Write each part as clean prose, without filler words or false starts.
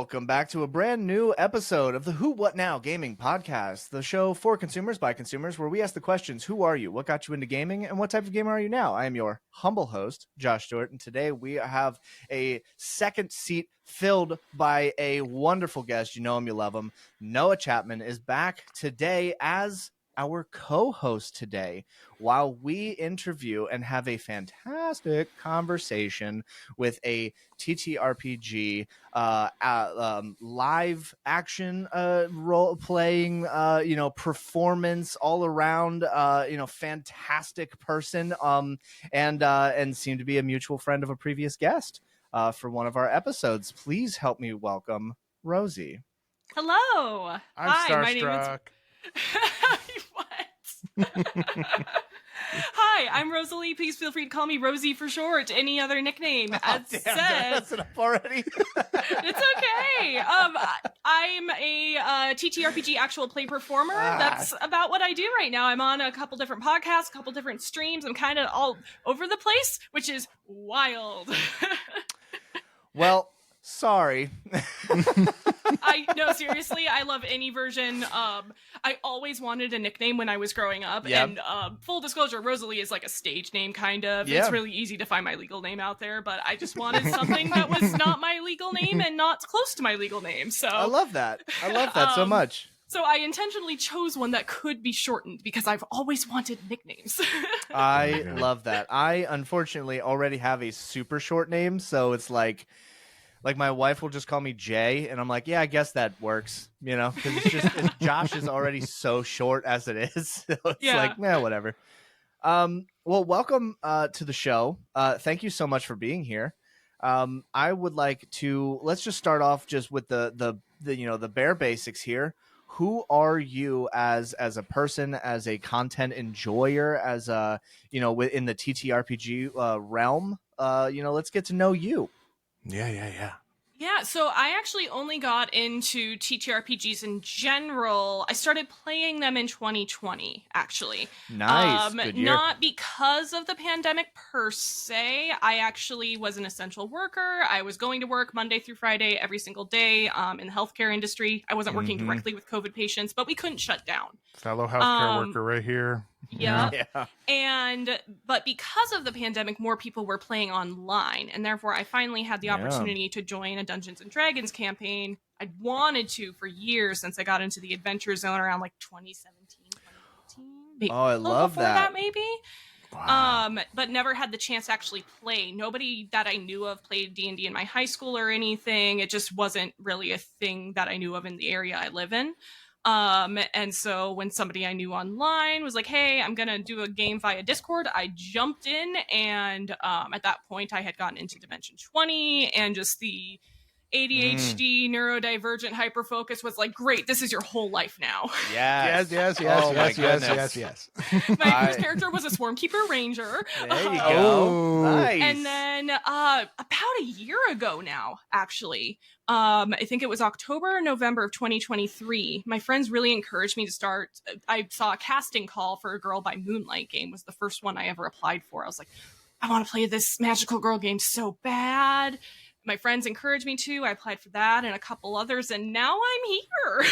Welcome back to a brand new episode of the Who What Now Gaming Podcast, the show for consumers by consumers, where we ask the questions, who are you, what got you into gaming, and what type of gamer are you now? I am your humble host, Josh Stewart, and today we have a second seat filled by a wonderful guest. You know him, you love him. Noah Chapman is back today as our co-host today while we interview and have a fantastic conversation with a TTRPG live action role playing performance all around fantastic person and seemed to be a mutual friend of a previous guest for one of our episodes. Please help me welcome Rosie. Hello. I'm Hi, starstruck. my name is... What? Hi, I'm Rosalie. Please feel free to call me Rosie for short. Any other nickname? That's enough already. It's okay. I'm a TTRPG actual play performer. That's about what I do right now. I'm on a couple different podcasts, a couple different streams. I'm kind of all over the place, which is wild. Well, sorry. No, seriously, I love any version. I always wanted a nickname when I was growing up. Yep. And full disclosure, Rosalie is like a stage name, kind of. Yeah. It's really easy to find my legal name out there, but I just wanted something that was not my legal name and not close to my legal name. So I love that. I love that so much. So I intentionally chose one that could be shortened because I've always wanted nicknames. I love that. I unfortunately already have a super short name, so it's like my wife will just call me Jay, and I'm like, yeah, I guess that works, because Josh is already so short as it is. So it's like, whatever. Well, welcome to the show. Thank you so much for being here. I would like to let's just start off just with the bare basics here. Who are you as a person, as a content enjoyer, as within the TTRPG realm? Let's get to know you. Yeah, so I actually only got into TTRPGs in general. I started playing them in 2020, actually. Nice. Good year. Not because of the pandemic per se. I actually was an essential worker. I was going to work Monday through Friday every single day in the healthcare industry. I wasn't working directly with COVID patients, but we couldn't shut down. Fellow healthcare worker right here. Yeah. But because of the pandemic, more people were playing online, and therefore I finally had the opportunity to join a Dungeons and Dragons campaign. I'd wanted to for years since I got into the Adventure Zone around like 2017, 2018. Oh, I love that. Maybe. Wow. But never had the chance to actually play. Nobody that I knew of played D&D in my high school or anything. It just wasn't really a thing that I knew of in the area I live in. And so when somebody I knew online was like, hey, I'm going to do a game via Discord, I jumped in, and at that point I had gotten into Dimension 20, and just the ADHD, neurodivergent hyperfocus was like, great, this is your whole life now. Yes. Yes. My first character was a Swarmkeeper Ranger. There you go. Nice. And then about a year ago now, actually, I think it was October or November of 2023, my friends really encouraged me to start. I saw a casting call for a Girl by Moonlight game, was the first one I ever applied for. I was like, I want to play this magical girl game so bad. My friends encouraged me to. I applied for that and a couple others, and now I'm here.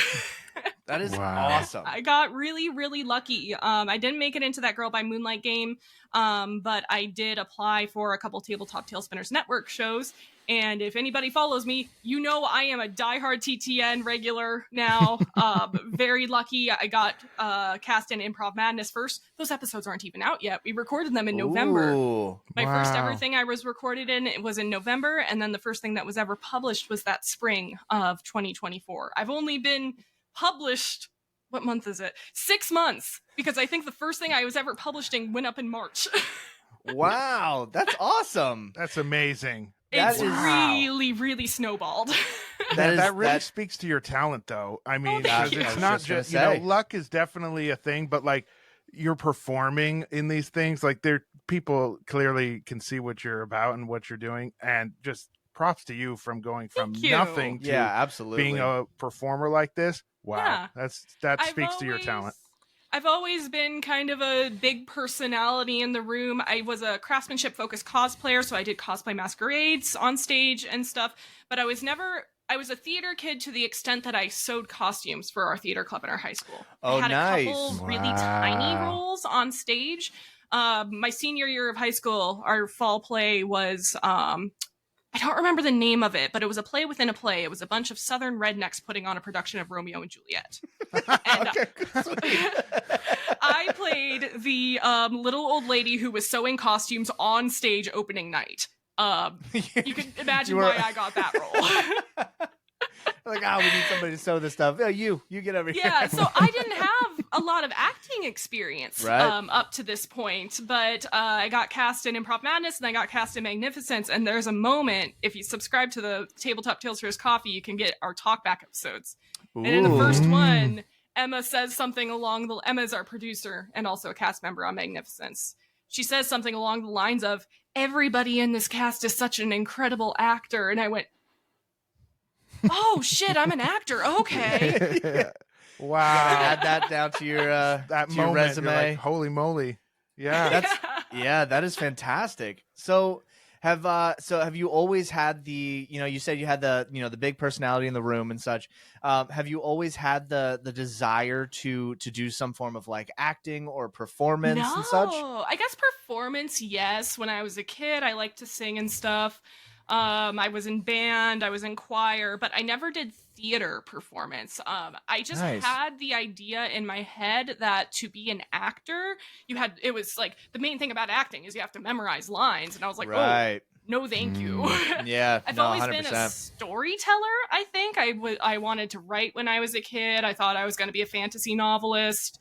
That is awesome. I got really, really lucky. I didn't make it into that Girl by Moonlight game, but I did apply for a couple Tabletop Tailspinners Network shows. And if anybody follows me, you know I am a diehard TTN regular now. Very lucky. I got cast in Improv Madness first. Those episodes aren't even out yet. We recorded them in November. My first ever thing I was recorded in, it was in November. And then the first thing that was ever published was that spring of 2024. I've only been published, what month is it? 6 months. Because I think the first thing I was ever published in went up in March. Wow, that's awesome. That's amazing. It's really, really snowballed. That really speaks to your talent, though. I mean, it's not just, luck is definitely a thing, but like you're performing in these things, like people clearly can see what you're about and what you're doing, and just props to you from going from nothing to absolutely being a performer like this. Wow, that speaks to your talent. I've always been kind of a big personality in the room. I was a craftsmanship-focused cosplayer, so I did cosplay masquerades on stage and stuff, but I was never I was a theater kid to the extent that I sewed costumes for our theater club in our high school. Oh, I had nice. a couple really tiny roles on stage. My senior year of high school, our fall play was, I don't remember the name of it, but it was a play within a play. It was a bunch of Southern rednecks putting on a production of Romeo and Juliet. And I played the little old lady who was sewing costumes on stage opening night. You can imagine why I got that role. Like, we need somebody to sew this stuff. Oh, you get over here. Yeah, so I didn't have a lot of acting experience up to this point, but I got cast in Improv Madness and I got cast in Magnificence, and there's a moment, if you subscribe to the Tabletop Tales Here's Coffee, you can get our talkback episodes. Ooh. And in the first one, Emma says something Emma's our producer and also a cast member on Magnificence. She says something along the lines of, everybody in this cast is such an incredible actor, and I went, oh shit, I'm an actor. Okay. Yeah. Wow. Add that down to your your resume. You're like, holy moly. Yeah. That is fantastic. So have you always had the, you said you had the, the big personality in the room and such. Have you always had the desire to do some form of like acting or performance and such? No, I guess performance, yes. When I was a kid, I liked to sing and stuff. I was in band, I was in choir, but I never did theater performance. I just had the idea in my head that to be an actor, it was like, the main thing about acting is you have to memorize lines. And I was like, oh, no, thank you. Yeah. I've always been a storyteller, I think. I wanted to write when I was a kid. I thought I was going to be a fantasy novelist.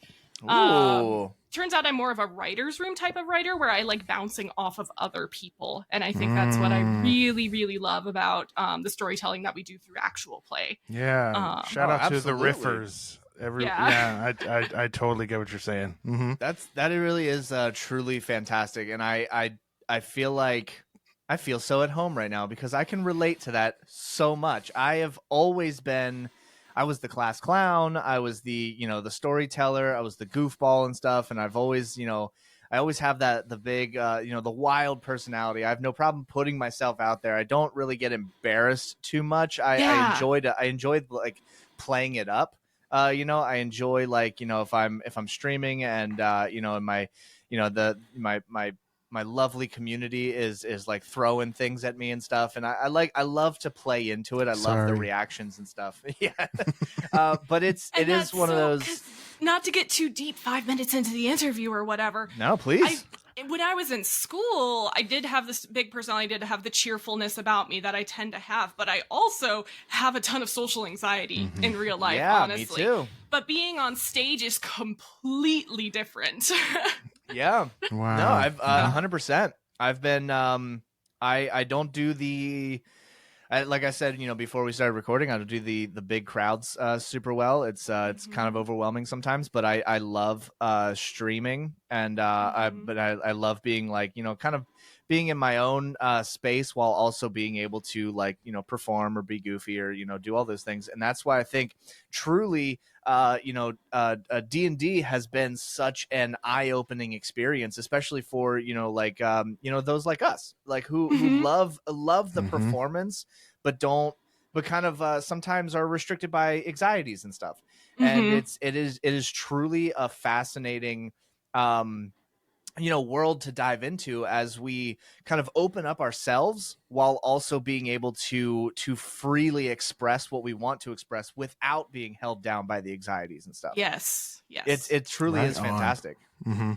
Turns out I'm more of a writer's room type of writer where I like bouncing off of other people. And I think that's what I really, really love about the storytelling that we do through actual play. Yeah. Shout out to the riffers. I totally get what you're saying. Mm-hmm. That really is truly fantastic. And I feel like I feel so at home right now because I can relate to that so much. I was the class clown. I was the, the storyteller. I was the goofball and stuff. And I've always, I always have the big, the wild personality. I have no problem putting myself out there. I don't really get embarrassed too much. I enjoyed like playing it up. I enjoy like, if I'm streaming and, and my lovely community is like throwing things at me and stuff. And I love to play into it. I love the reactions and stuff. Yeah. But it is one of those, not to get too deep 5 minutes into the interview or whatever. No, please. When I was in school, I did have this big personality, I did have the cheerfulness about me that I tend to have, but I also have a ton of social anxiety in real life, honestly. Me too. But being on stage is completely different. Yeah. Wow. No, I've 100%. I've been I don't do like I said, before we started recording, I don't do the big crowds super well. It's kind of overwhelming sometimes, but I love streaming and I love being like, kind of being in my own space while also being able to like, perform or be goofy or, do all those things. And that's why I think truly D&D has been such an eye-opening experience, especially for, those like us, like who love the performance, but kind of sometimes are restricted by anxieties and stuff. And it is truly a fascinating, world to dive into as we kind of open up ourselves while also being able to freely express what we want to express without being held down by the anxieties and stuff. Yes. It truly is fantastic. Mm-hmm.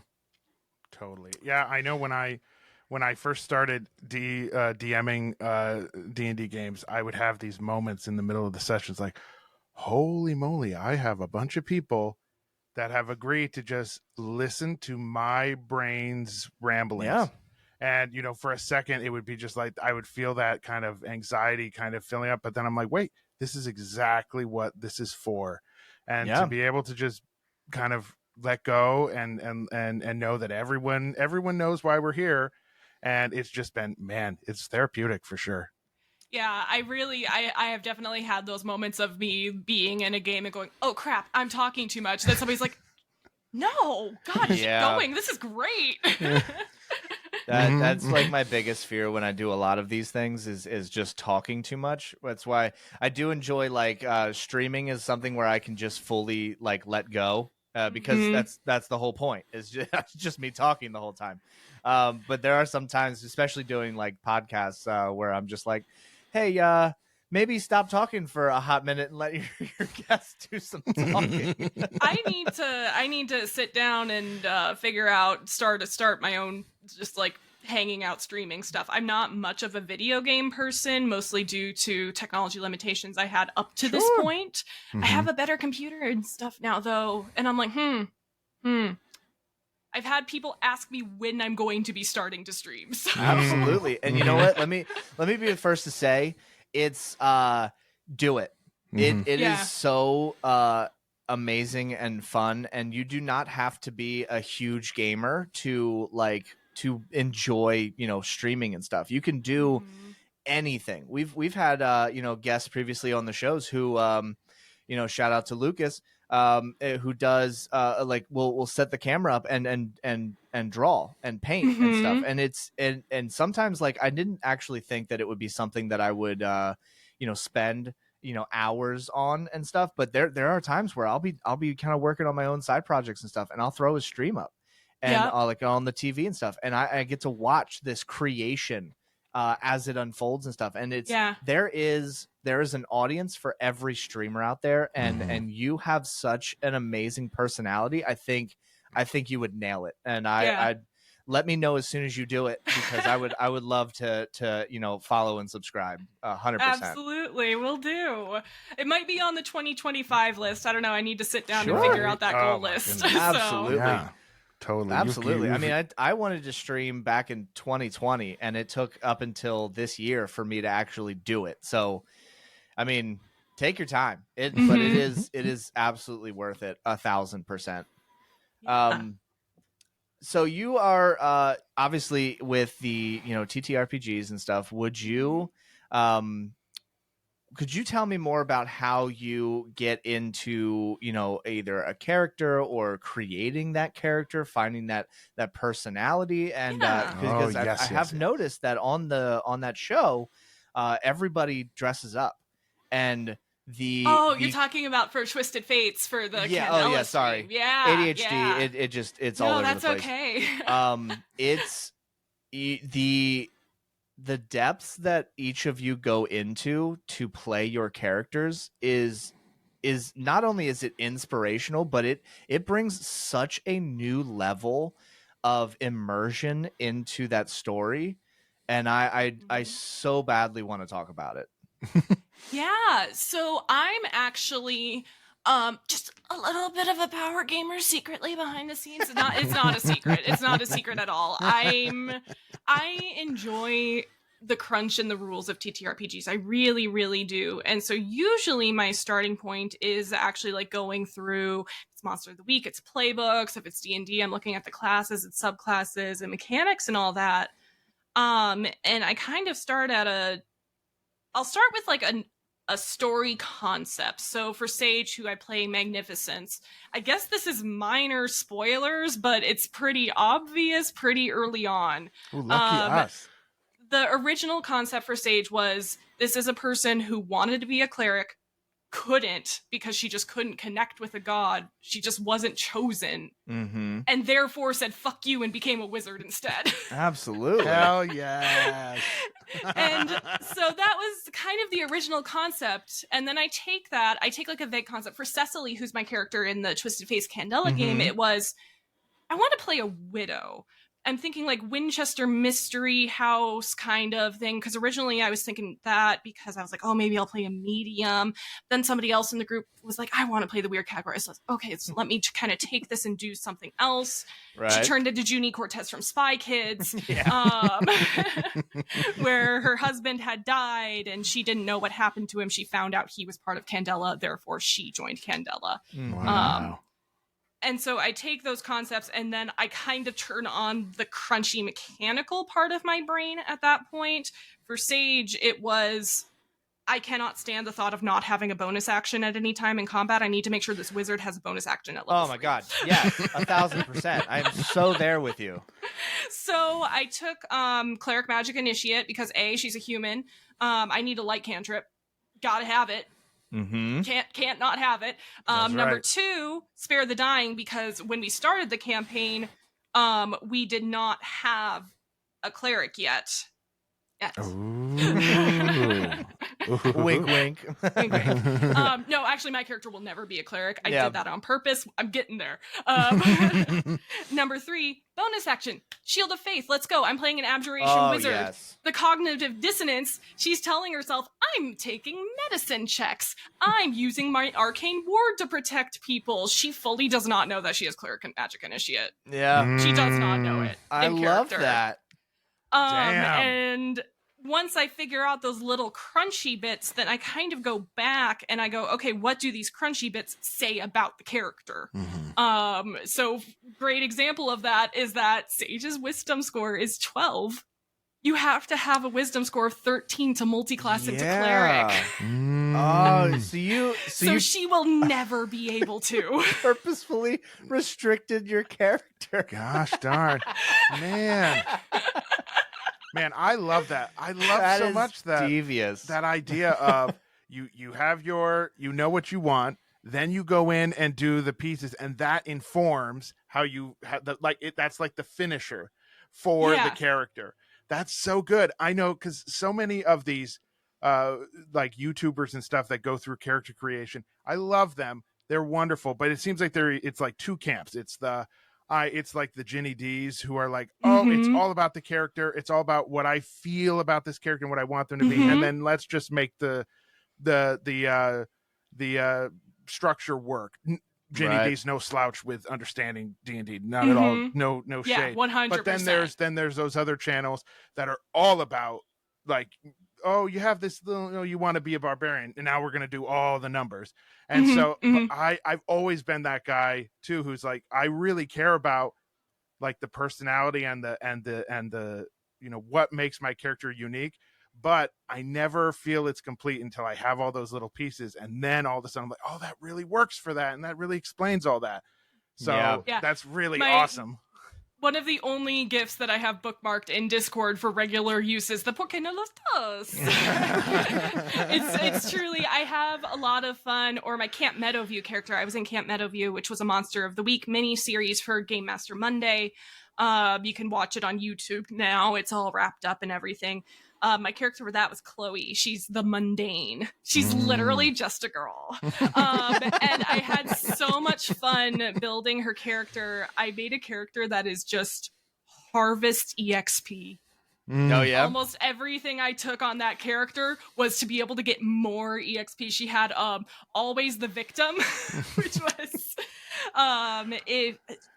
Totally. Yeah. I know when I first started DMing D&D games, I would have these moments in the middle of the sessions like, holy moly, I have a bunch of people that have agreed to just listen to my brain's ramblings. Yeah. And, for a second, it would be just like, I would feel that kind of anxiety kind of filling up. But then I'm like, wait, this is exactly what this is for. And to be able to just kind of let go and know that everyone knows why we're here. And it's just been, man, it's therapeutic for sure. Yeah, I have definitely had those moments of me being in a game and going, oh crap, I'm talking too much. Then somebody's like, no, God, keep going. This is great. That's like my biggest fear when I do a lot of these things is just talking too much. That's why I do enjoy like streaming is something where I can just fully like let go because that's the whole point. Is just me talking the whole time. But there are some times, especially doing like podcasts, where I'm just like, hey, maybe stop talking for a hot minute and let your guests do some talking. I need to sit down and figure out start my own just like hanging out streaming stuff. I'm not much of a video game person, mostly due to technology limitations I had up to this point. I have a better computer and stuff now though, and I'm like, I've had people ask me when I'm going to be starting to stream. So. Absolutely. And you know what? Let me be the first to say it's do it. It is so amazing and fun, and you do not have to be a huge gamer to enjoy, streaming and stuff. You can do anything. We've had guests previously on the shows who shout out to Lucas, who does we'll set the camera up and draw and paint and stuff, and it's and sometimes like I didn't actually think that it would be something that I would spend hours on and stuff, but there are times where I'll be kind of working on my own side projects and stuff, and I'll throw a stream up and I'll like on the TV and stuff, and I get to watch this creation as it unfolds and stuff, and it's there is an audience for every streamer out there, and you have such an amazing personality. I think you would nail it, and I'd let me know as soon as you do it, because I would love to follow and subscribe 100%. Absolutely, will do. It might be on the 2025 list. I don't know. I need to sit down and figure out that goal list. Absolutely. Yeah. Totally. Absolutely. I mean, I wanted to stream back in 2020, and it took up until this year for me to actually do it. So, I mean, take your time. But it is absolutely worth it 1,000%. So you are obviously with the TTRPGs and stuff. Would you could you tell me more about how you get into, either a character or creating that character, finding that personality? And because I have noticed that on that show, everybody dresses up, and you're talking about for Twisted Fates for the Candela sorry. Stream. Yeah. ADHD, it's all over the place. That's okay. It's the depths that each of you go into to play your characters is not only is it inspirational, but it brings such a new level of immersion into that story, and I so badly want to talk about it. Yeah, so I'm actually just a little bit of a power gamer secretly behind the scenes. It's not a secret. It's not a secret at all. I enjoy the crunch and the rules of TTRPGs. I really, really do. And so usually my starting point is actually like going through it's Monster of the Week, it's playbooks. If it's D&D, I'm looking at the classes and subclasses and mechanics and all that. And I kind of I'll start with like a story concept. So for Sage, who I play Magnificence, I guess this is minor spoilers, but it's pretty obvious pretty early on. Ooh, lucky us. The original concept for Sage was this is a person who wanted to be a cleric, couldn't because she just couldn't connect with a god. She just wasn't chosen. And therefore said, fuck you, and became a wizard instead. Absolutely. Hell yes. And so that was kind of the original concept. And then I take like a vague concept for Cecily, who's my character in the Twisted Face Candela game. It was, I want to play a widow. I'm thinking like Winchester Mystery House kind of thing, because originally I was thinking that because I was like, oh, maybe I'll play a medium. Then somebody else in the group was like, I want to play the weird category. So okay, so let me kind of take this and do something else. Right. She turned into Junie Cortez from Spy Kids, where her husband had died and she didn't know what happened to him. She found out he was part of Candela, therefore she joined Candela. Wow. And so I take those concepts and then I kind of turn on the crunchy mechanical part of my brain at that point. For Sage, it was, I cannot stand the thought of not having a bonus action at any time in combat. I need to make sure this wizard has a bonus action at level 3. Oh my god. Yes, 1,000%. I'm so there with you. So I took Cleric Magic Initiate because A, she's a human. I need a light cantrip. Gotta have it. Mm-hmm. Can't not have it. Number 2, Spare the Dying, because when we started the campaign, we did not have a cleric yet. Wink, wink. Wink, wink. No, actually, my character will never be a cleric. I did that on purpose. I'm getting there. Number 3, bonus action. Shield of Faith. Let's go. I'm playing an Abjuration Wizard. Yes. The cognitive dissonance. She's telling herself, I'm taking medicine checks. I'm using my arcane ward to protect people. She fully does not know that she has Cleric and Magic Initiate. Yeah. She does not know it. I love that. Damn. And once I figure out those little crunchy bits, then I kind of go back and I go, okay, what do these crunchy bits say about the character? Mm-hmm. So great example of that is that Sage's wisdom score is 12. You have to have a wisdom score of 13 to multi-class into cleric. Oh, so she will never be able to. Purposefully restricted your character. Gosh darn. Man, I love that. I love That so is much that devious. that idea of you have your, you know what you want, then you go in and do the pieces, and that informs how you have the, like it. That's like the finisher for the character. That's so good. I know, because so many of these like YouTubers and stuff that go through character creation, I love them. They're wonderful, but it seems like it's like two camps. It's like the Ginny D's who are like, oh, it's all about the character. It's all about what I feel about this character and what I want them to be. And then let's just make the structure work. Ginny D's no slouch with understanding D&D, not at all. No shade. 100%. But then there's those other channels that are all about like, oh, you have this little, you want to be a barbarian, and now we're going to do all the numbers. And so I've always been that guy too, who's like, I really care about like the personality and the what makes my character unique, but I never feel it's complete until I have all those little pieces, and then all of a sudden I'm like, oh, that really works for that, and that really explains all that. So that's really awesome. One of the only gifts that I have bookmarked in Discord for regular use is the Por qué no los dos? It's truly, I have a lot of fun. Or my Camp Meadowview character. I was in Camp Meadowview, which was a Monster of the Week mini-series for Game Master Monday. You can watch it on YouTube now. It's all wrapped up and everything. My character for that was Chloe. She's the mundane. She's literally just a girl. And I had so much fun building her character. I made a character that is just harvest EXP. Oh yeah. Almost everything I took on that character was to be able to get more EXP. She had always the victim, which was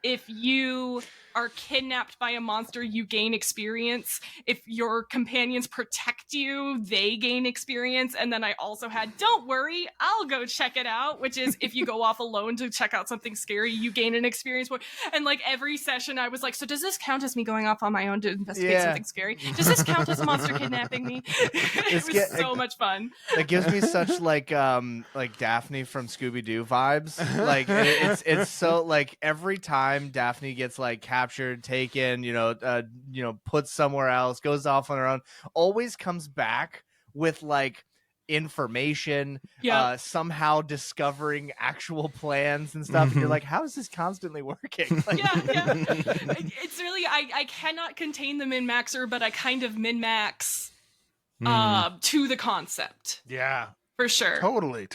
if you are kidnapped by a monster, you gain experience. If your companions protect you, they gain experience. And then I also had, don't worry, I'll go check it out, which is if you go off alone to check out something scary, you gain an experience point. And like every session I was like, so does this count as me going off on my own to investigate something scary? Does this count as a monster kidnapping me? It was so much fun. It gives me such like Daphne from Scooby-Doo vibes. Like it's so like every time Daphne gets like captured, taken, put somewhere else, goes off on her own, always comes back with like information, somehow discovering actual plans and stuff. And you're like, how is this constantly working? Like, it's really, I cannot contain the min-maxer, but I kind of min-max to the concept. Yeah. For sure. Totally.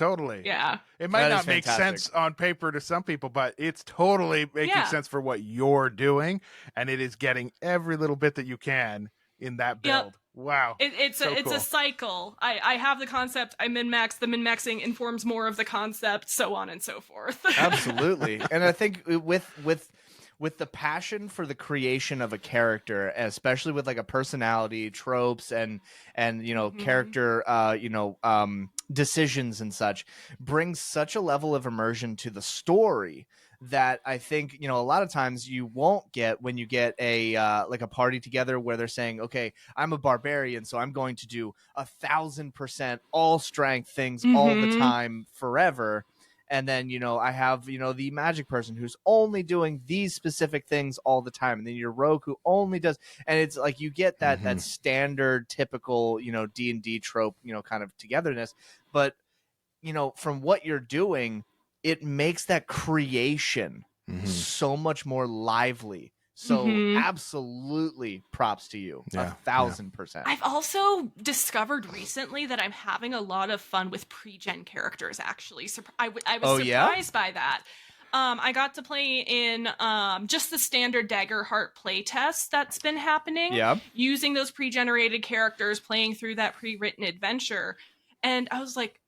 Yeah. It might not make sense on paper to some people, but it's totally making sense for what you're doing. And it is getting every little bit that you can in that build. Yep. Wow. It's a cycle. I have the concept, I min-max, the min-maxing informs more of the concept, so on and so forth. Absolutely. And I think with the passion for the creation of a character, especially with like a personality, tropes, and character, decisions and such, brings such a level of immersion to the story that I think, a lot of times you won't get when you get a party together where they're saying, okay, I'm a barbarian, so I'm going to do 1,000% all strength things all the time forever. And then, I have, the magic person who's only doing these specific things all the time. And then your rogue who only does, and it's like you get that standard typical, D&D trope, kind of togetherness. But, from what you're doing, it makes that creation so much more lively. So absolutely props to you. 1,000%. I've also discovered recently that I'm having a lot of fun with pre-gen characters, actually. I was surprised by that. I got to play in just the standard Daggerheart playtest that's been happening. Yeah. Using those pre-generated characters, playing through that pre-written adventure. And I was like,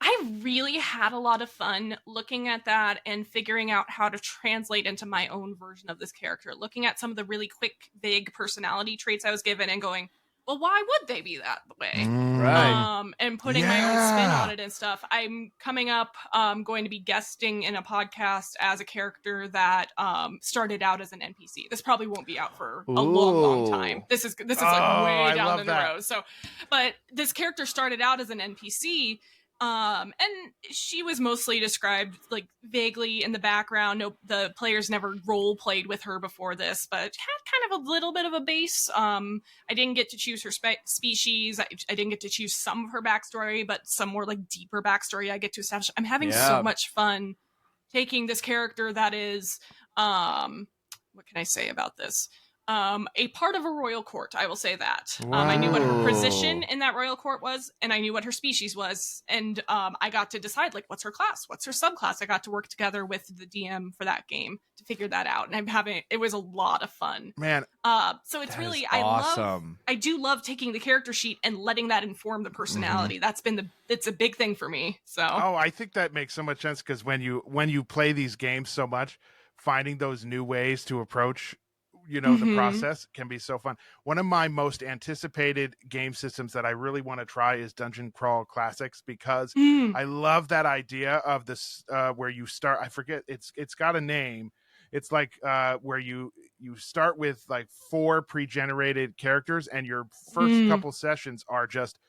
I really had a lot of fun looking at that and figuring out how to translate into my own version of this character, looking at some of the really quick, vague personality traits I was given and going, well, why would they be that way? Right. And putting my own spin on it and stuff. I'm coming up, going to be guesting in a podcast as a character that started out as an NPC. This probably won't be out for a long time. This is like way down the road. So, but this character started out as an NPC. And she was mostly described like vaguely in the background. No, the players never role played with her before this, but had kind of a little bit of a base. I didn't get to choose her species. I didn't get to choose some of her backstory, but some more like deeper backstory I get to establish. I'm having so much fun taking this character that is, what can I say about this? A part of a royal court, I will say that. I knew what her position in that royal court was, and I knew what her species was, and I got to decide, like, what's her class, what's her subclass. I got to work together with the DM for that game to figure that out, and it was a lot of fun. Man. So it's really, awesome. I do love taking the character sheet and letting that inform the personality. It's a big thing for me, so. Oh, I think that makes so much sense, because when you play these games so much, finding those new ways to approach the process can be so fun. One of my most anticipated game systems that I really want to try is Dungeon Crawl Classics, because I love that idea of this where you start. I forget, it's got a name. It's like where you start with like 4 pre-generated characters, and your first couple sessions are just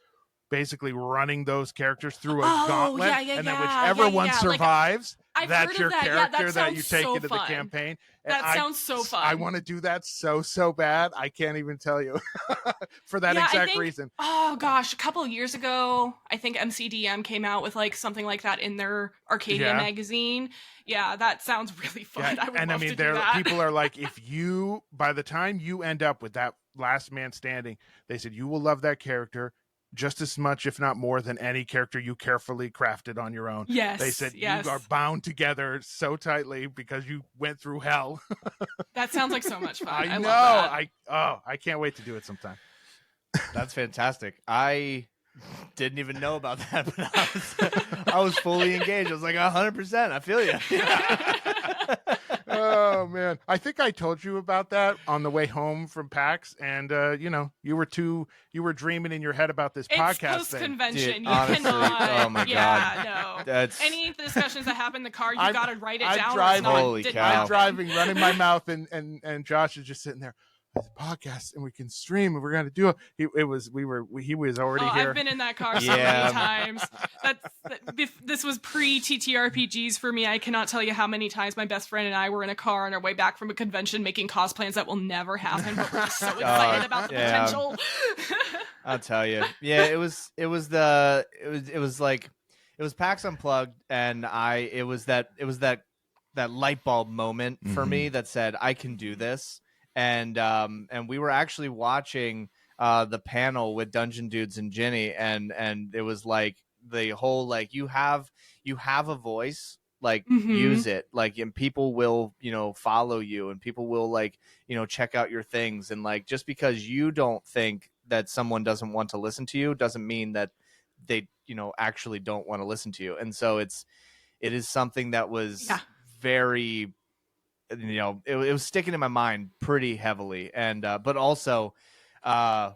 basically running those characters through a gauntlet, and then whichever one survives, like, that's your character that you take into fun. the campaign. That sounds so fun. I want to do that so bad. I can't even tell you for that exact reason. Oh gosh, a couple of years ago, I think MCDM came out with like something like that in their Arcadia magazine. Yeah, that sounds really fun. Yeah, I mean, do that. People are like, by the time you end up with that last man standing, they said you will love that character just as much, if not more, than any character you carefully crafted on your own. Yes. They said you are bound together so tightly because you went through hell. That sounds like so much fun. I know. love that. I can't wait to do it sometime. That's fantastic. I didn't even know about that, but I was fully engaged. I was like 100%. I feel you. Oh man, I think I told you about that on the way home from PAX, and you were dreaming in your head about this podcast post-convention. Dude, you honestly, cannot. oh my God, no. That's... Any discussions that happen in the car, you gotta write it down. Holy cow! I'm driving, running my mouth, and Josh is just sitting there. The podcast, and we can stream, and we're gonna do it. He was already here. I've been in that car so many times. This was pre TTRPGs for me. I cannot tell you how many times my best friend and I were in a car on our way back from a convention making cosplayers that will never happen, but we're just so excited about the potential. I'll tell you. Yeah, it was PAX Unplugged, and it was that light bulb moment for me that said I can do this. And we were actually watching the panel with Dungeon Dudes and Ginny, and it was like the whole like you have a voice, like use it, like, and people will follow you, and people will like check out your things, and like just because you don't think that someone doesn't want to listen to you doesn't mean that they actually don't want to listen to you. And so it is something that was very it was sticking in my mind pretty heavily, and but also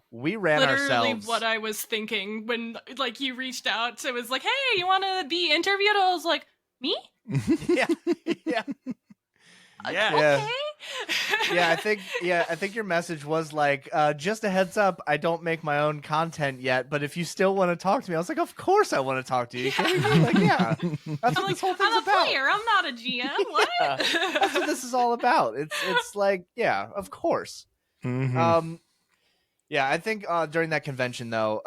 we ran literally ourselves. What I was thinking when like you reached out, it was like, hey, you want to be interviewed? I was like, me? yeah Okay. I think your message was like, just a heads up, I don't make my own content yet, but if you still want to talk to me, I was like, of course I want to talk to you. Like, yeah, that's what this whole thing's I'm a about. player. I'm not a GM. What? That's what this is all about. It's like, yeah, of course. Mm-hmm. Yeah, I think during that convention though,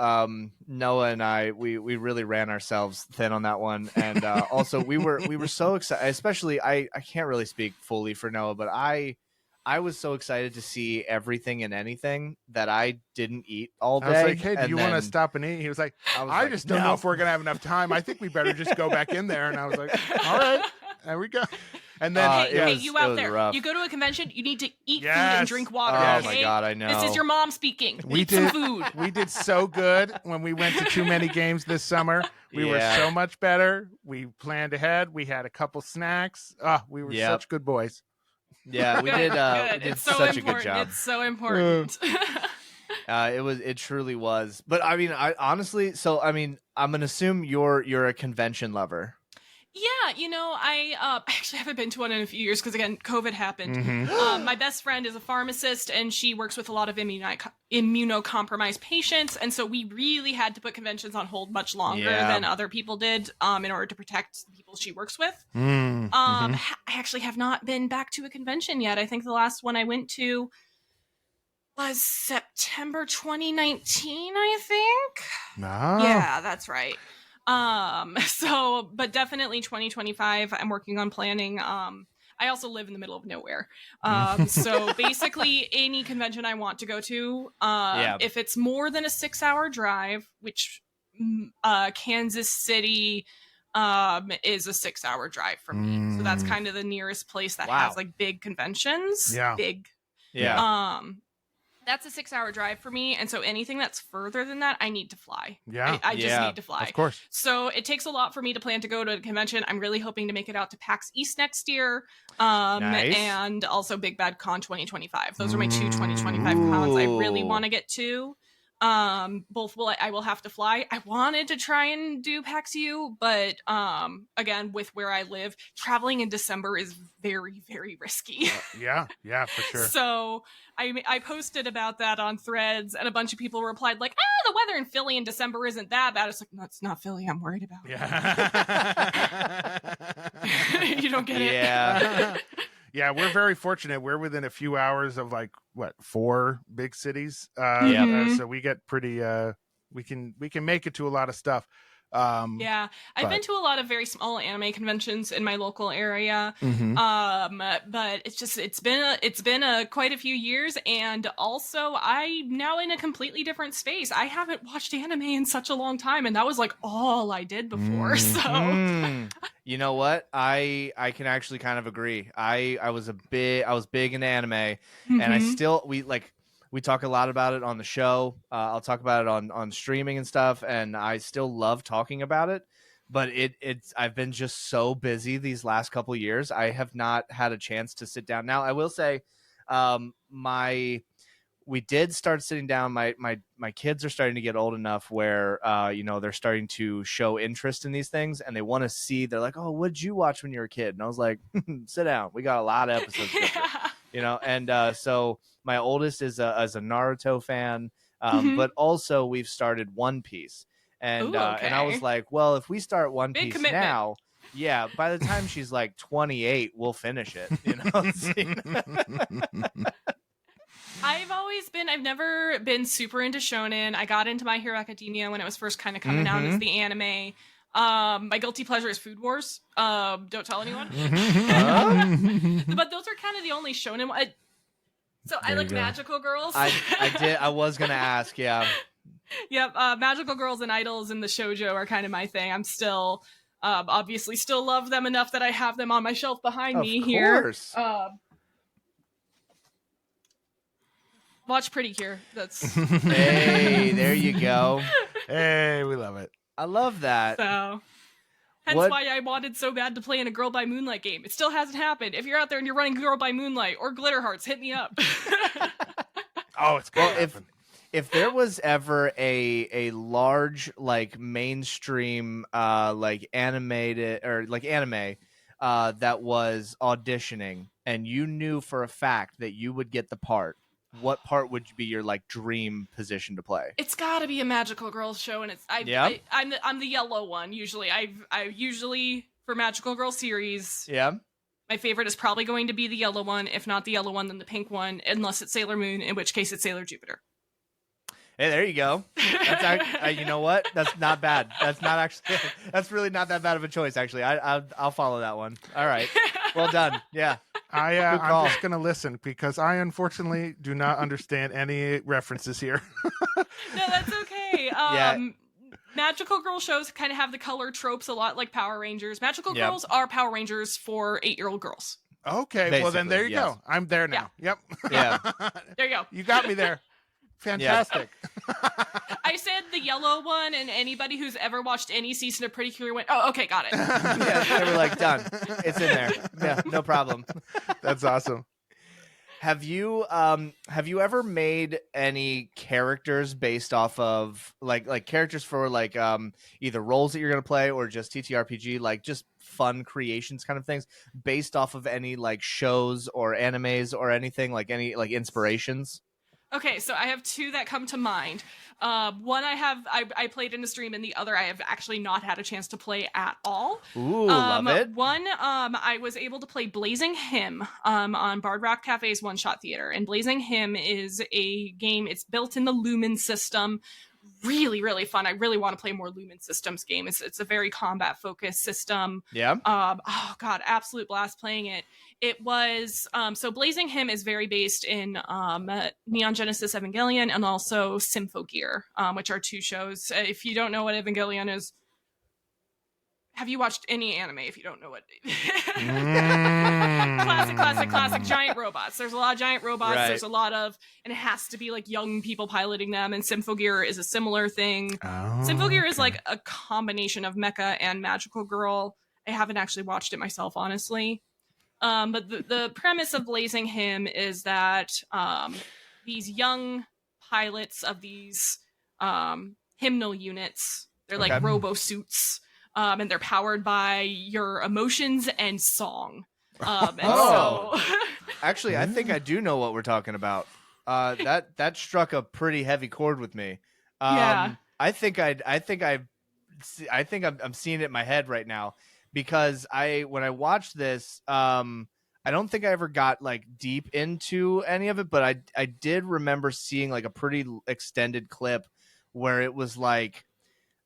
Noah and I we really ran ourselves thin on that one, and also we were so excited. Especially I can't really speak fully for Noah, but I was so excited to see everything and anything that I didn't eat all day. I was like, hey, do you want to stop and eat? He was like, I just don't know if we're gonna have enough time. I think we better just go back in there. And I was like, all right, there we go. And then hey, you out there, rough. You go to a convention, you need to eat food and drink water. Oh okay? my God, I know. This is your mom speaking. Eat some food. We did so good when we went to too many games this summer. We were so much better. We planned ahead. We had a couple snacks. We were such good boys. Yeah, we did. We did such a good job. It's so important. It truly was. But I mean, honestly, so I mean, I'm gonna assume you're a convention lover. Yeah, I actually haven't been to one in a few years because, again, COVID happened. Mm-hmm. My best friend is a pharmacist, and she works with a lot of immunocompromised patients, and so we really had to put conventions on hold much longer than other people did in order to protect the people she works with. I actually have not been back to a convention yet. I think the last one I went to was September 2019, I think. Yeah, that's right. But definitely 2025, I'm working on planning. I also live in the middle of nowhere. So basically any convention I want to go to, if it's more than a 6-hour drive, which, Kansas City, is a 6-hour drive for me. So that's kind of the nearest place that has like big conventions. That's a 6-hour drive for me, and so anything that's further than that, I need to fly. I just need to fly. Of course. So it takes a lot for me to plan to go to a convention. I'm really hoping to make it out to PAX East next year, and also Big Bad Con 2025. Those are my two 2025 cons I really want to get to. Both I will have to fly. I wanted to try and do PAX U, but again, with where I live, traveling in December is very, very risky. Yeah, for sure. So I posted about that on Threads, and a bunch of people replied like, the weather in Philly in December isn't that bad. It's like, no, it's not Philly I'm worried about. You don't get it. Yeah, we're very fortunate. We're within a few hours of 4 big cities. So we get pretty. We can make it to a lot of stuff. I've been to a lot of very small anime conventions in my local area. But it's been quite a few years, and also I'm now in a completely different space. I haven't watched anime in such a long time, and that was like all I did before. So you know what? I can actually kind of agree. I was big into anime, and I still we talk a lot about it on the show. I'll talk about it on streaming and stuff, and I still love talking about it. But I've been just so busy these last couple of years. I have not had a chance to sit down. Now, I will say, we did start sitting down. My kids are starting to get old enough where they're starting to show interest in these things, and they want to see. They're like, "Oh, what did you watch when you were a kid?" And I was like, "Sit down. We got a lot of episodes." And so my oldest is a Naruto fan, but also we've started One Piece, and and I was like, well, if we start One Piece now, by the time she's like 28, we'll finish it. I've never been super into shonen. I got into My Hero Academia when it was first kind of coming out as the anime. My guilty pleasure is Food Wars. Don't tell anyone. But those are kind of the only shonen. So I like magical girls. I was gonna ask. Yeah. Yep. Magical girls and idols and the shoujo are kind of my thing. I'm still obviously still love them enough that I have them on my shelf behind me here. Of course. Watch Pretty Cure. That's hey, there you go. Hey, we love it. I love that. So, hence why I wanted so bad to play in a Girl by Moonlight game. It still hasn't happened. If you're out there and you're running Girl by Moonlight or Glitter Hearts, hit me up. It's good. Well, if there was ever a large mainstream animated or anime that was auditioning and you knew for a fact that you would get the part, what part would be your like dream position to play? It's got to be a magical girl show, and I'm the yellow one usually. I usually for magical girl series. Yeah. My favorite is probably going to be the yellow one. If not the yellow one, then the pink one, unless it's Sailor Moon, in which case it's Sailor Jupiter. Hey, there you go. That's you know what? That's not bad. That's not actually. That's really not that bad of a choice. Actually, I'll follow that one. All right, well done. Yeah, I'm just gonna listen because I unfortunately do not understand any references here. No, that's okay. Yeah. Magical girl shows kind of have the color tropes a lot like Power Rangers. Magical girls are Power Rangers for 8-year-old girls. Okay, basically, well then there you go. I'm there now. Yeah. Yep. Yeah. There you go. You got me there. Fantastic. I said the yellow one, and anybody who's ever watched any season of Pretty Cure went, oh, okay, got it. Yeah, they were like, done. It's in there. Yeah, no problem. That's awesome. Have you ever made any characters based off of like characters for like either roles that you're gonna play or just TTRPG, like just fun creations kind of things based off of any like shows or animes or anything, like any like inspirations? Okay, so I have two that come to mind. One I played in a stream, and the other I have actually not had a chance to play at all. Ooh, love it. One, I was able to play Blazing Hymn on Bard Rock Cafe's One Shot Theater, and Blazing Hymn is a game. It's built in the Lumen system. Really, really fun. I really want to play more Lumen Systems game. It's a very combat focused system. Yeah. Oh god, absolute blast playing it. It was so Blazing Hymn is very based in Neon Genesis Evangelion and also Symphogear, which are two shows. If you don't know what Evangelion is, have you watched any anime if you don't know what? Classic giant robots. There's a lot of giant robots. Right. There's a lot of, and it has to be like young people piloting them. And Symphogear is a similar thing. Symphogear is like a combination of mecha and magical girl. I haven't actually watched it myself, honestly. But the premise of Blazing Hymn is that these young pilots of these hymnal units, they're like robo suits. And they're powered by your emotions and song. Actually, I think I do know what we're talking about. That struck a pretty heavy chord with me. Yeah. I think I'm seeing it in my head right now because when I watched this, I don't think I ever got like deep into any of it, but I did remember seeing like a pretty extended clip where it was like.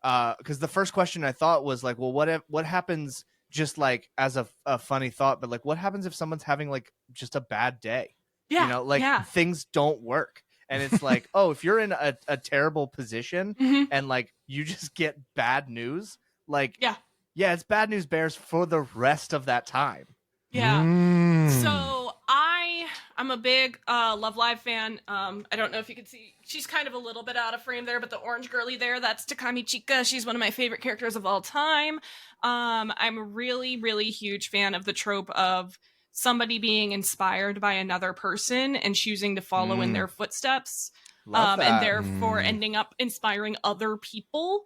Because the first question I thought was like, well, what happens just like as a funny thought, but like what happens if someone's having like just a bad day? Yeah, you know, like things don't work. And it's like, oh, if you're in a terrible position and like you just get bad news, like, yeah, it's bad news bears for the rest of that time. Yeah. So I'm a big Love Live fan. I don't know if you can see, she's kind of a little bit out of frame there, but the orange girly there, that's Takami Chika. She's one of my favorite characters of all time. I'm a really, really huge fan of the trope of somebody being inspired by another person and choosing to follow in their footsteps. And therefore ending up inspiring other people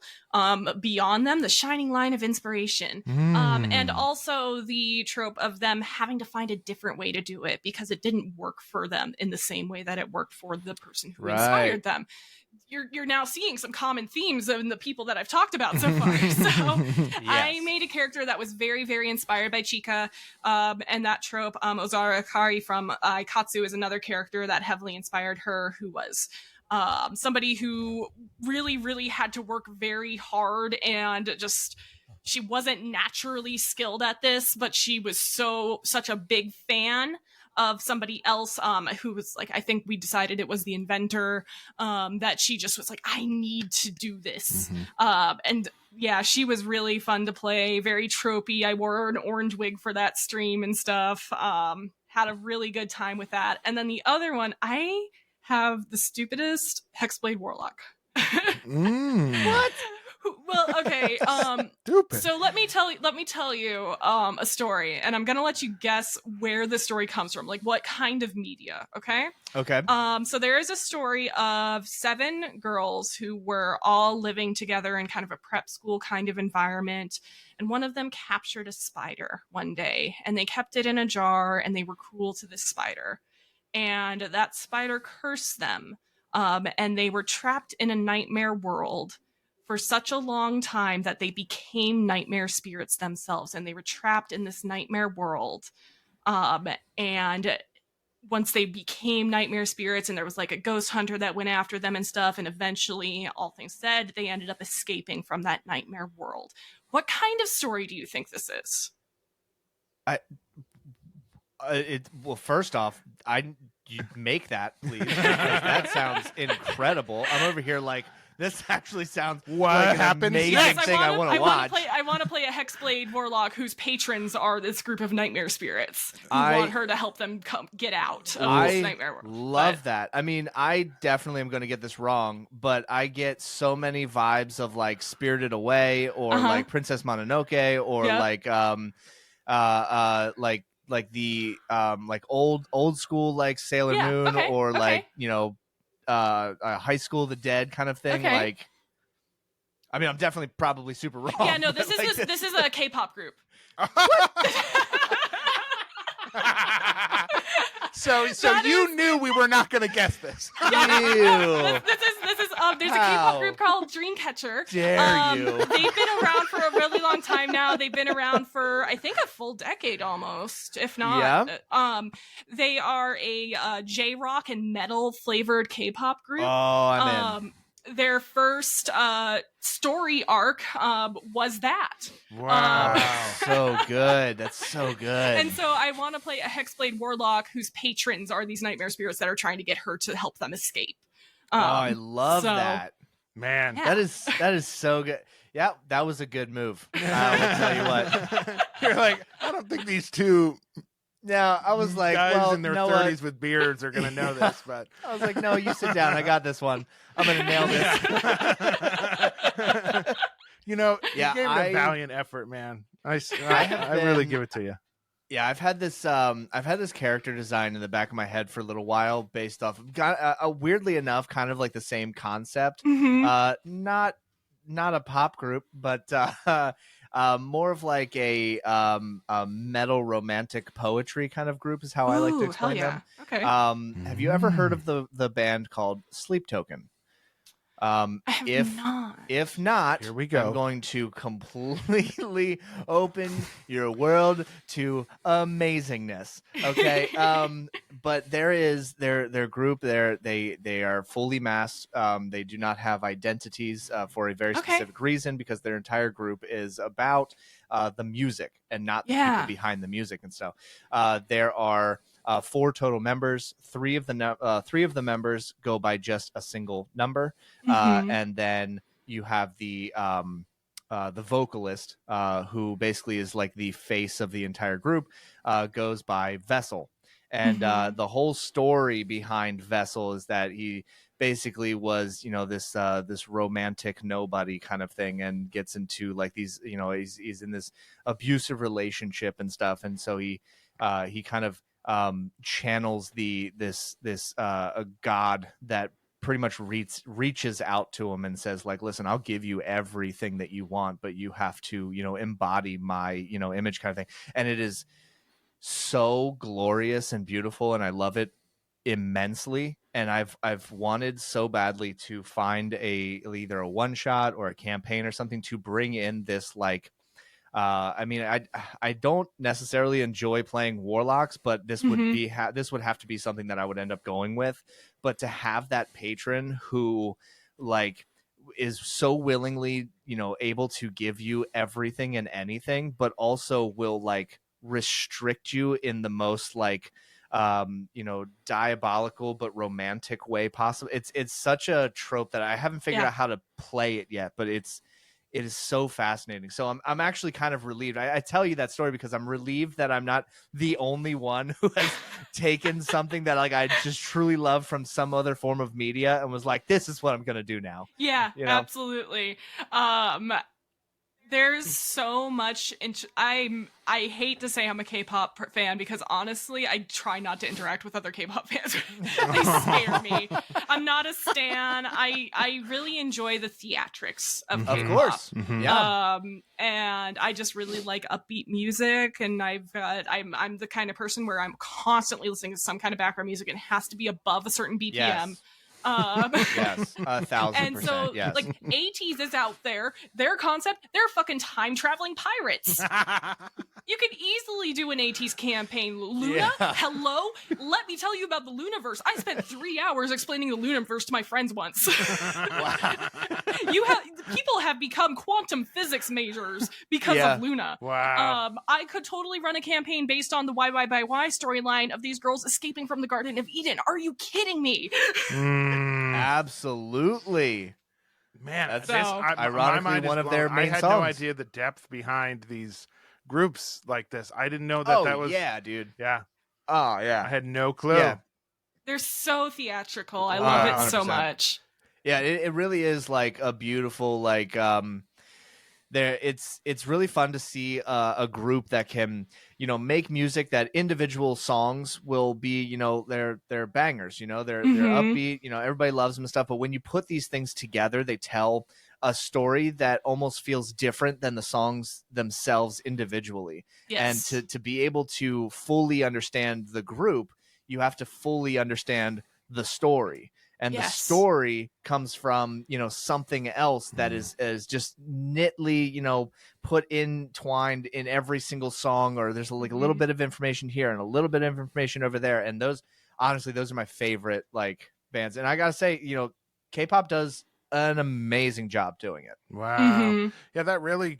beyond them, the shining line of inspiration. And also the trope of them having to find a different way to do it because it didn't work for them in the same way that it worked for the person who inspired them. You're now seeing some common themes in the people that I've talked about so far. So yes. I made a character that was very, very inspired by Chika, and that trope. Ozara Akari from Aikatsu is another character that heavily inspired her, who was somebody who really, really had to work very hard and just she wasn't naturally skilled at this, but she was such a big fan of somebody else who was like, I think we decided it was the inventor, that she just was like, I need to do this. And yeah, she was really fun to play, very tropey. I wore an orange wig for that stream and stuff. Had a really good time with that. And then the other one, I have the stupidest Hexblade Warlock. What? Well, okay. Stupid. So let me tell you a story, and I'm gonna let you guess where the story comes from, like what kind of media. Okay. Okay. So there is a story of 7 girls who were all living together in kind of a prep school kind of environment, and one of them captured a spider one day, and they kept it in a jar, and they were cruel to this spider, and that spider cursed them, and they were trapped in a nightmare world for such a long time that they became nightmare spirits themselves, and they were trapped in this nightmare world. And once they became nightmare spirits, and there was like a ghost hunter that went after them and stuff, and eventually, all things said, they ended up escaping from that nightmare world. What kind of story do you think this is? Well, first off, you make that, please, because that sounds incredible. I'm over here like, this actually sounds like an happens amazing next? thing I want to watch. I want to play a Hexblade Warlock whose patrons are this group of nightmare spirits who want her to help them get out of this nightmare world. Love that. I mean, I definitely am going to get this wrong, but I get so many vibes of like Spirited Away or like Princess Mononoke or like the like old school like Sailor Moon or like, you know, High School of the Dead kind of thing. Like, I mean, I'm definitely probably super wrong. Yeah, no, this is a K-pop group. So you knew we were not going to guess this. Yeah, this is there's a K-pop group called Dreamcatcher. Dare you? They've been around for a really long time now. They've been around for I think a full decade almost, if not. Yeah. They are a J-rock and metal flavored K-pop group. Oh, I'm in. Their first story arc was that. Wow. So good. That's so good. And so I want to play a Hexblade Warlock whose patrons are these nightmare spirits that are trying to get her to help them escape. I love that. Man. Yeah. That is so good. Yeah, that was a good move. I'll tell you what. You're like, I don't think these two I was like, guys well, in their 30s with beards are going to know this, but I was like, no, you sit down. I got this one. I'm going to nail this. You know, you gave it a valiant effort, man. I really give it to you. Yeah, I've had this character design in the back of my head for a little while, based off of weirdly enough, kind of like the same concept. Not a pop group, but more of like a metal romantic poetry kind of group is how I like to explain them. Okay. Have you ever heard of the band called Sleep Token? If not, here we go. I'm going to completely open your world to amazingness. Okay. But there is their group there. They are fully masked. They do not have identities for a very specific reason, because their entire group is about the music and not the people behind the music and stuff. There are 4 total members. 3 of the members go by just a single number, and then you have the vocalist, who basically is like the face of the entire group, goes by Vessel. And the whole story behind Vessel is that he basically was, you know, this romantic nobody kind of thing, and gets into like these, you know, he's in this abusive relationship and stuff, and so he kind of channels this god that pretty much reaches out to him and says like, listen, I'll give you everything that you want, but you have to, you know, embody my, you know, image kind of thing. And it is so glorious and beautiful, and I love it immensely. And I've wanted so badly to find either a one shot or a campaign or something to bring in this like, I mean, I don't necessarily enjoy playing warlocks, but this would be this would have to be something that I would end up going with. But to have that patron who like is so willingly, you know, able to give you everything and anything, but also will like restrict you in the most like you know, diabolical but romantic way possible. It's such a trope that I haven't figured out how to play it yet, but it's it is so fascinating. So I'm actually kind of relieved. I tell you that story because I'm relieved that I'm not the only one who has taken something that like I just truly love from some other form of media and was like, this is what I'm gonna do now. Yeah, you know? absolutely. There's so much. I hate to say I'm a K-pop fan because honestly, I try not to interact with other K-pop fans. They scare me. I'm not a stan. I really enjoy the theatrics of K-pop. Of course, yeah. And I just really like upbeat music, and I'm the kind of person where I'm constantly listening to some kind of background music, and it has to be above a certain BPM. Yes. Yes, 1,000%. And so, yes. like, ATEEZ is out there. Their concept, they're fucking time-traveling pirates. You could easily do an ATEEZ campaign. Luna, hello? Let me tell you about the Lunaverse. I spent 3 hours explaining the Lunaverse to my friends once. People have become quantum physics majors because of Luna. Wow. I could totally run a campaign based on the Why storyline of these girls escaping from the Garden of Eden. Are you kidding me? Absolutely. Man, that's ironically one of their main I had songs. no idea the depth behind these groups like this. I didn't know that was. Yeah, dude. Yeah. Oh, yeah. I had no clue. Yeah. They're so theatrical. I love it so 100%. much. Yeah, it really is like a beautiful like it's really fun to see a group that can, make music that individual songs will be, they're bangers, they're upbeat, everybody loves them and stuff, but when you put these things together, they tell a story that almost feels different than the songs themselves individually. Yes. And to be able to fully understand the group, you have to fully understand the story. And the story comes from, something else that is just neatly, put entwined in every single song, or there's like a little bit of information here and a little bit of information over there. And those are my favorite like bands. And I gotta say, K-pop does an amazing job doing it. Wow. Yeah, that really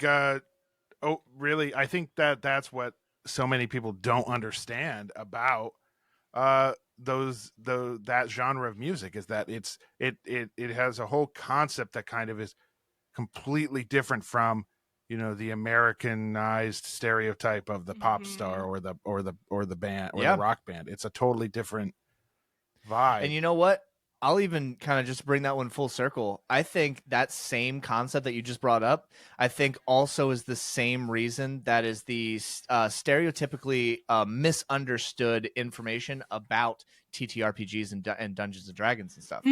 really, I think that's what so many people don't understand about that genre of music, is that it has a whole concept that kind of is completely different from the Americanized stereotype of the pop star or the band or the rock band. It's a totally different vibe. And you know what? I'll even kind of just bring that one full circle. I think that same concept that you just brought up, I think also is the same reason that is the stereotypically misunderstood information about TTRPGs and Dungeons and Dragons and stuff.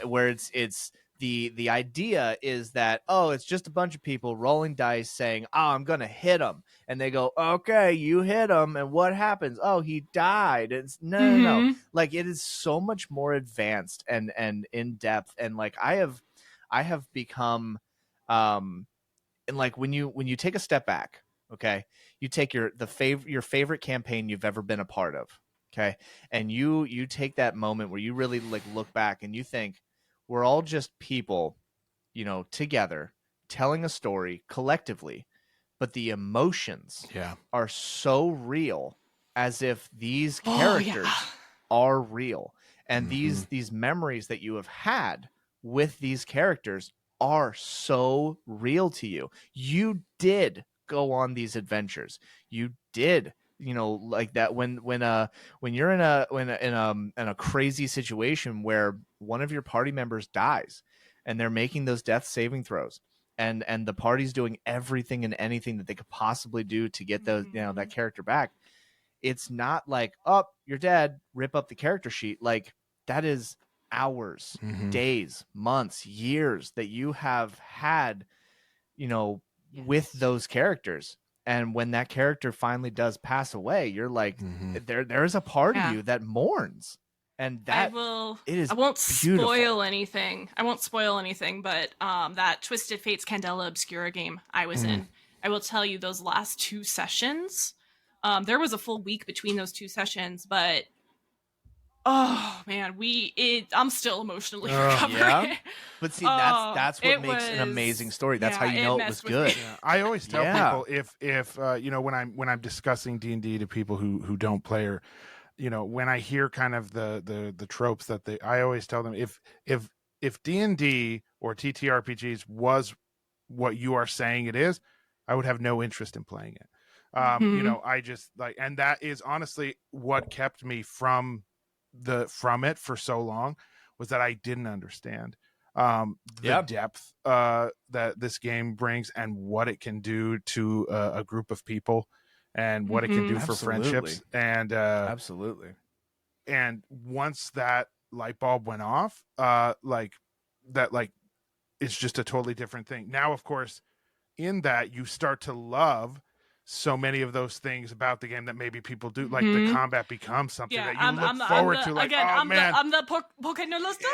Where it's the idea is that, it's just a bunch of people rolling dice saying, I'm going to hit him. And they go, okay, you hit him. And what happens? Oh, he died. It's no. Like, it is so much more advanced and in depth. And like, I have become, and like when you take a step back, okay, you take your favorite campaign you've ever been a part of. Okay. And you take that moment where you really like look back and you think, we're all just people, together telling a story collectively, but the emotions are so real, as if these characters are real. And these memories that you have had with these characters are so real to you. You did go on these adventures. You did, like that when you're in a crazy situation where one of your party members dies and they're making those death saving throws, and the party's doing everything and anything that they could possibly do to get those, that character back. It's not like, you're dead, rip up the character sheet. Like, that is hours, days, months, years that you have had, with those characters. And when that character finally does pass away, you're like, there's a part of you that mourns. And that I won't spoil anything. But that Twisted Fates Candela Obscura game I was in, I will tell you, those last 2 sessions, there was a full week between those 2 sessions, but oh man, I'm still emotionally recovering. Yeah. But see, that's what makes an amazing story. That's how you know it was good. Yeah. I always tell people if when I'm discussing D&D to people who don't play, or when I hear kind of the tropes that I always tell them, if D&D or TTRPGs was what you are saying it is, I would have no interest in playing it. I just like, and that is honestly what kept me from it for so long, was that I didn't understand the depth that this game brings and what it can do to a group of people and what it can do for friendships. And absolutely. And once that light bulb went off, it's just a totally different thing. Now, of course, in that you start to love so many of those things about the game that maybe people do, like the combat becomes something that you look forward to. Like, again, I'm the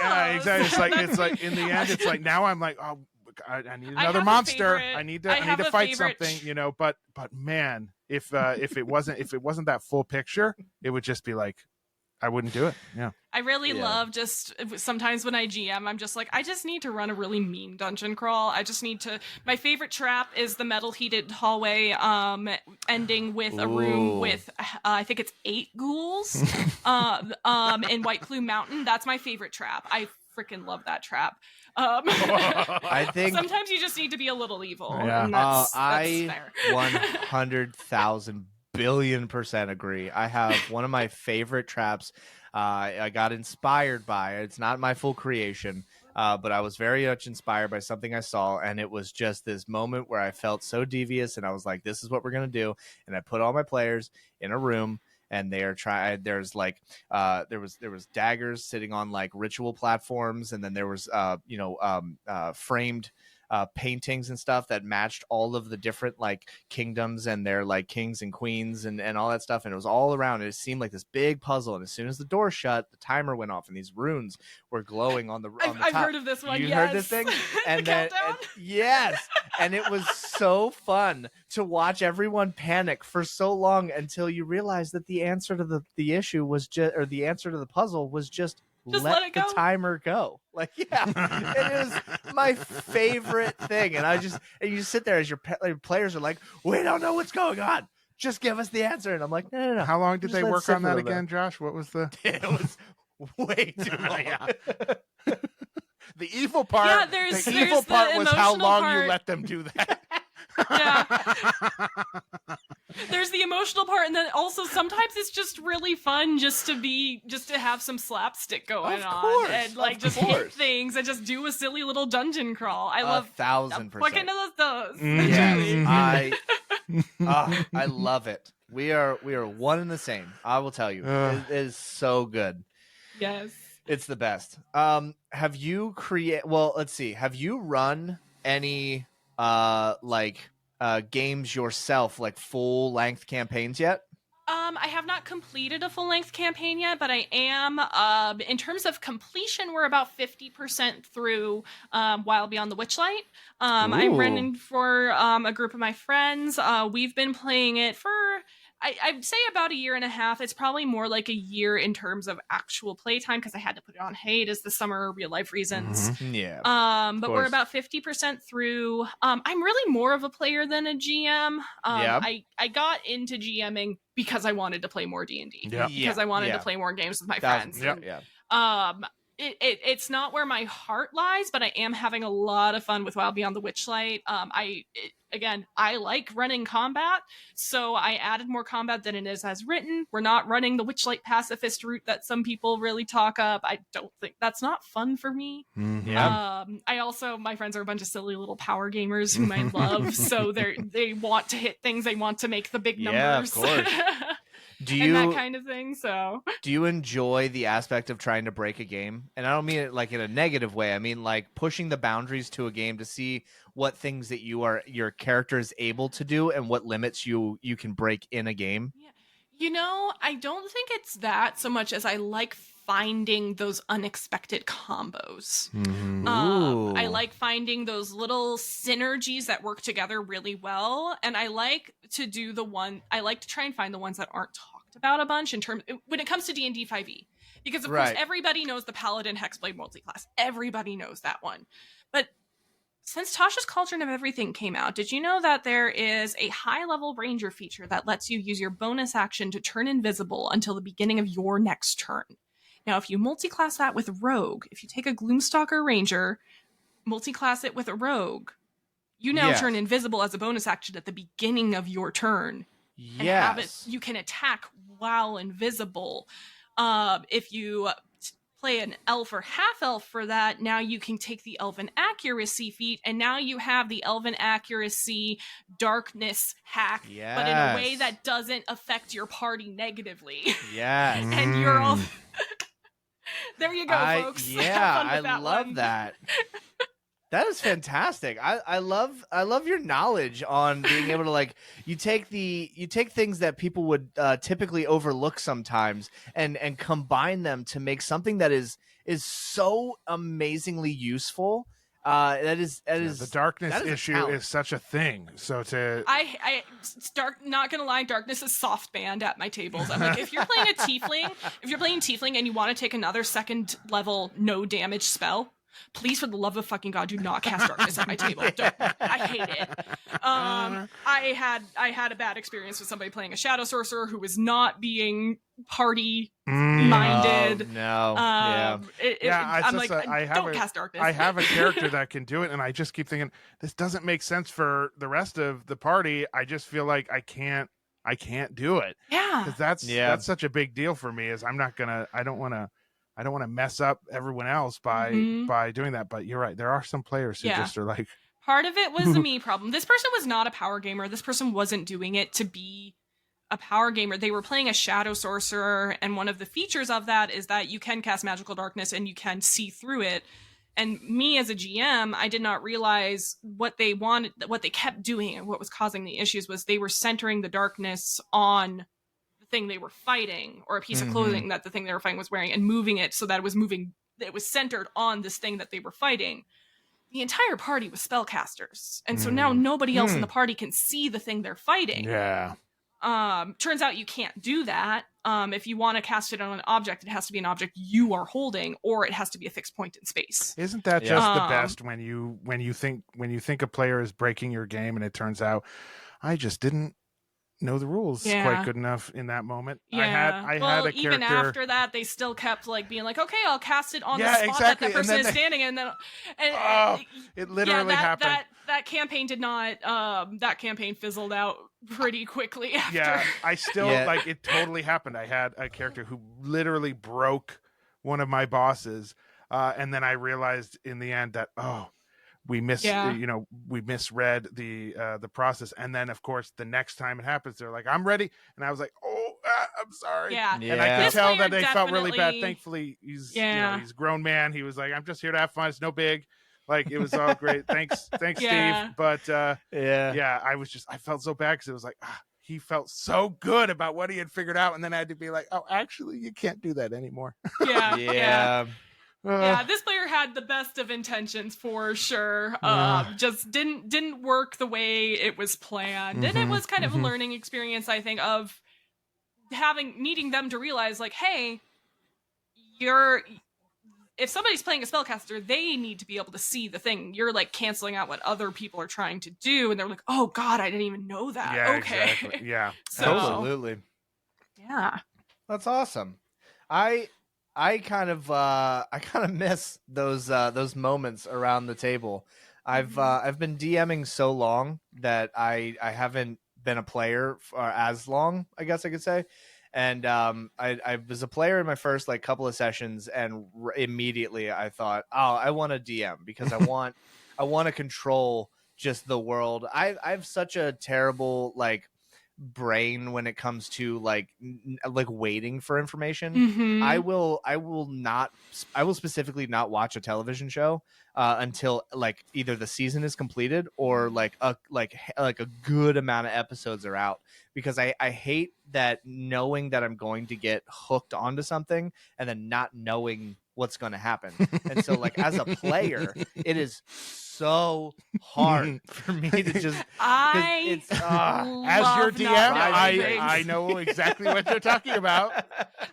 yeah, exactly. It's like in the end, it's like now I'm like, oh, I need another monster. I need to fight something, But man, if it wasn't that full picture, it would just be like, I wouldn't do it. Yeah. I really love just sometimes when I GM, I'm just like, I just need to run a really mean dungeon crawl. My favorite trap is the metal heated hallway, ending with a room with, I think it's 8 ghouls, in White Plume Mountain. That's my favorite trap. I freaking love that trap. I think sometimes you just need to be a little evil. Yeah. And that's I fair. 100,000 billion% agree. I have one of my favorite traps. I got inspired by it. It's not my full creation, but I was very much inspired by something I saw, and it was just this moment where I felt so devious, and I was like, "This is what we're gonna do." And I put all my players in a room, and they are trying. There's like, there was daggers sitting on like ritual platforms, and then there was framed paintings and stuff that matched all of the different like kingdoms and their like kings and queens and all that stuff, and it was all around. It seemed like this big puzzle, and as soon as the door shut, the timer went off, and these runes were glowing on the top. I've heard of this one. You heard this thing? And then yes, and it was so fun to watch everyone panic for so long until you realize that the answer to the issue was just, or the answer to the puzzle was just let the timer go. Like, yeah, it is my favorite thing. And you sit there as your players are like, we don't know what's going on. Just give us the answer. And I'm like, no. How long did they work on that again, Josh? What was the? It was way too long. The evil part. Yeah, the evil part was how long you let them do that. Yeah. There's the emotional part, and then also sometimes it's just really fun just to have some slapstick going on and like just hit things and just do a silly little dungeon crawl. I love 1,000%. Fucking those. Yes, I love it. We are one and the same. I will tell you, it is so good. Yes, it's the best. Have you let's see. Have you run any games yourself, like full length campaigns yet? I have not completed a full length campaign yet, but I am. In terms of completion, we're about 50% through Wild Beyond the Witchlight. I'm running for a group of my friends. We've been playing it for, I'd say about a year and a half. It's probably more like a year in terms of actual playtime because I had to put it on hiatus this summer, real life reasons. Mm-hmm. Yeah. But we're about 50% through. I'm really more of a player than a GM. I got into GMing because I wanted to play more D&D. Yeah. Because I wanted to play more games with my friends. It's not where my heart lies, but I am having a lot of fun with Wild Beyond the Witchlight. I like running combat, so I added more combat than it is as written. We're not running the Witchlight pacifist route that some people really talk up. I don't think that's not fun for me. Mm-hmm. My friends are a bunch of silly little power gamers whom I love, so they want to hit things, they want to make the big numbers. Yeah, of course. And that kind of thing. So, do you enjoy the aspect of trying to break a game? And I don't mean it like in a negative way. I mean like pushing the boundaries to a game to see what things that your character is able to do and what limits you can break in a game. Yeah. I don't think it's that so much as I like finding those unexpected combos. Mm-hmm. I like finding those little synergies that work together really well, and I like to try and find the ones that aren't talked about a bunch when it comes to D&D 5e, because of course everybody knows the Paladin Hexblade multiclass. Everybody knows that one, but since Tasha's Cauldron of Everything came out, did you know that there is a high-level Ranger feature that lets you use your bonus action to turn invisible until the beginning of your next turn? Now, if you multiclass that with Rogue, if you take a Gloomstalker Ranger, multiclass it with a Rogue, You now turn invisible as a bonus action at the beginning of your turn. Yes. And have it, you can attack while invisible. If you play an elf or half elf for that, now you can take the elven accuracy feat, and now you have the elven accuracy darkness hack, but in a way that doesn't affect your party negatively. Yes. And you're all there you go, folks. Yeah, I love that. That is fantastic. I love your knowledge on being able to, like, you take things that people would typically overlook sometimes and combine them to make something that is so amazingly useful. The darkness issue is such a thing. So not gonna lie, darkness is soft banned at my tables. I'm like, if you're playing tiefling and you want to take another second level no damage spell, please, for the love of fucking God, do not cast darkness at my table. I hate it. I had a bad experience with somebody playing a shadow sorcerer who was not being party minded. Oh, no. I'm like, don't cast darkness. I have a character that can do it, and I just keep thinking, this doesn't make sense for the rest of the party. I just feel like I can't do it. Yeah. Because that's such a big deal for me. Is I don't want to mess up everyone else by doing that. But you're right. There are some players who just are like... Part of it was a me problem. This person was not a power gamer. This person wasn't doing it to be a power gamer. They were playing a shadow sorcerer, and one of the features of that is that you can cast magical darkness and you can see through it. And me as a GM, I did not realize what they wanted, what they kept doing, and what was causing the issues was they were centering the darkness on thing they were fighting, or a piece of clothing that the thing they were fighting was wearing, and moving it so that it was centered on this thing that they were fighting. The entire party was spellcasters, and so now nobody else in the party can see the thing they're fighting. Yeah. Turns out you can't do that. If you want to cast it on an object, it has to be an object you are holding, or it has to be a fixed point in space. Isn't that just the best when you think a player is breaking your game, and it turns out I just didn't know the rules quite good enough in that moment. Yeah. I had a character. Even after that, they still kept like being like, okay, I'll cast it on the spot that person is standing in. It literally happened. That campaign did not. That campaign fizzled out pretty quickly after. Yeah, I still like it. Totally happened. I had a character who literally broke one of my bosses, and then I realized in the end that we misread the process. And then of course the next time it happens, they're like, I'm ready. And I was like, I'm sorry. Yeah. And I could tell that they felt really bad. Thankfully he's he's a grown man. He was like, I'm just here to have fun. It's no big. Like, it was all great. Thanks, Steve. But I felt so bad because it was like, he felt so good about what he had figured out. And then I had to be like, oh, actually, you can't do that anymore. Yeah. This player had the best of intentions for sure. Just didn't work the way it was planned. And it was kind of a learning experience, I think, of needing them to realize, like, hey, if somebody's playing a spellcaster, they need to be able to see the thing. You're like canceling out what other people are trying to do, and they're like, "Oh God, I didn't even know that." Yeah, okay, exactly. Yeah, absolutely. Yeah, that's awesome. I kind of miss those moments around the table. I've been DMing so long that I haven't been a player for as long, I guess I could say. And I was a player in my first like couple of sessions, and immediately I thought, I want to DM because I want to control just the world. I have such a terrible like brain when it comes to like waiting for information. I will specifically not watch a television show until like either the season is completed or like a good amount of episodes are out, because I hate that knowing that I'm going to get hooked onto something and then not knowing what's going to happen. And so like as a player, it is so hard for me to just as your DM, I know exactly what you're talking about.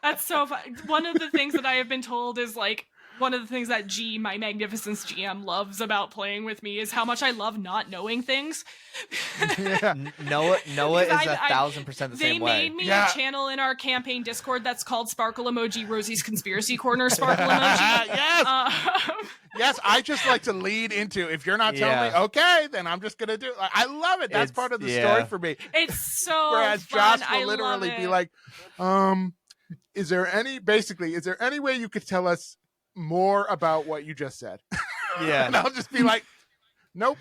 That's so fun. One of the things that I have been told is like, one of the things that my Magnificence GM loves about playing with me is how much I love not knowing things. Yeah. Noah is 1,000% the same way. They made me a channel in our campaign Discord that's called Sparkle Emoji Rosie's Conspiracy Corner Sparkle Emoji. Yes, I just like to lead into, if you're not telling me, okay, then I'm just going to do it. I love it. That's part of the story for me. It's so Whereas fun. Josh will literally be like, is there any way you could tell us more about what you just said? Yeah. And I'll just be like, nope,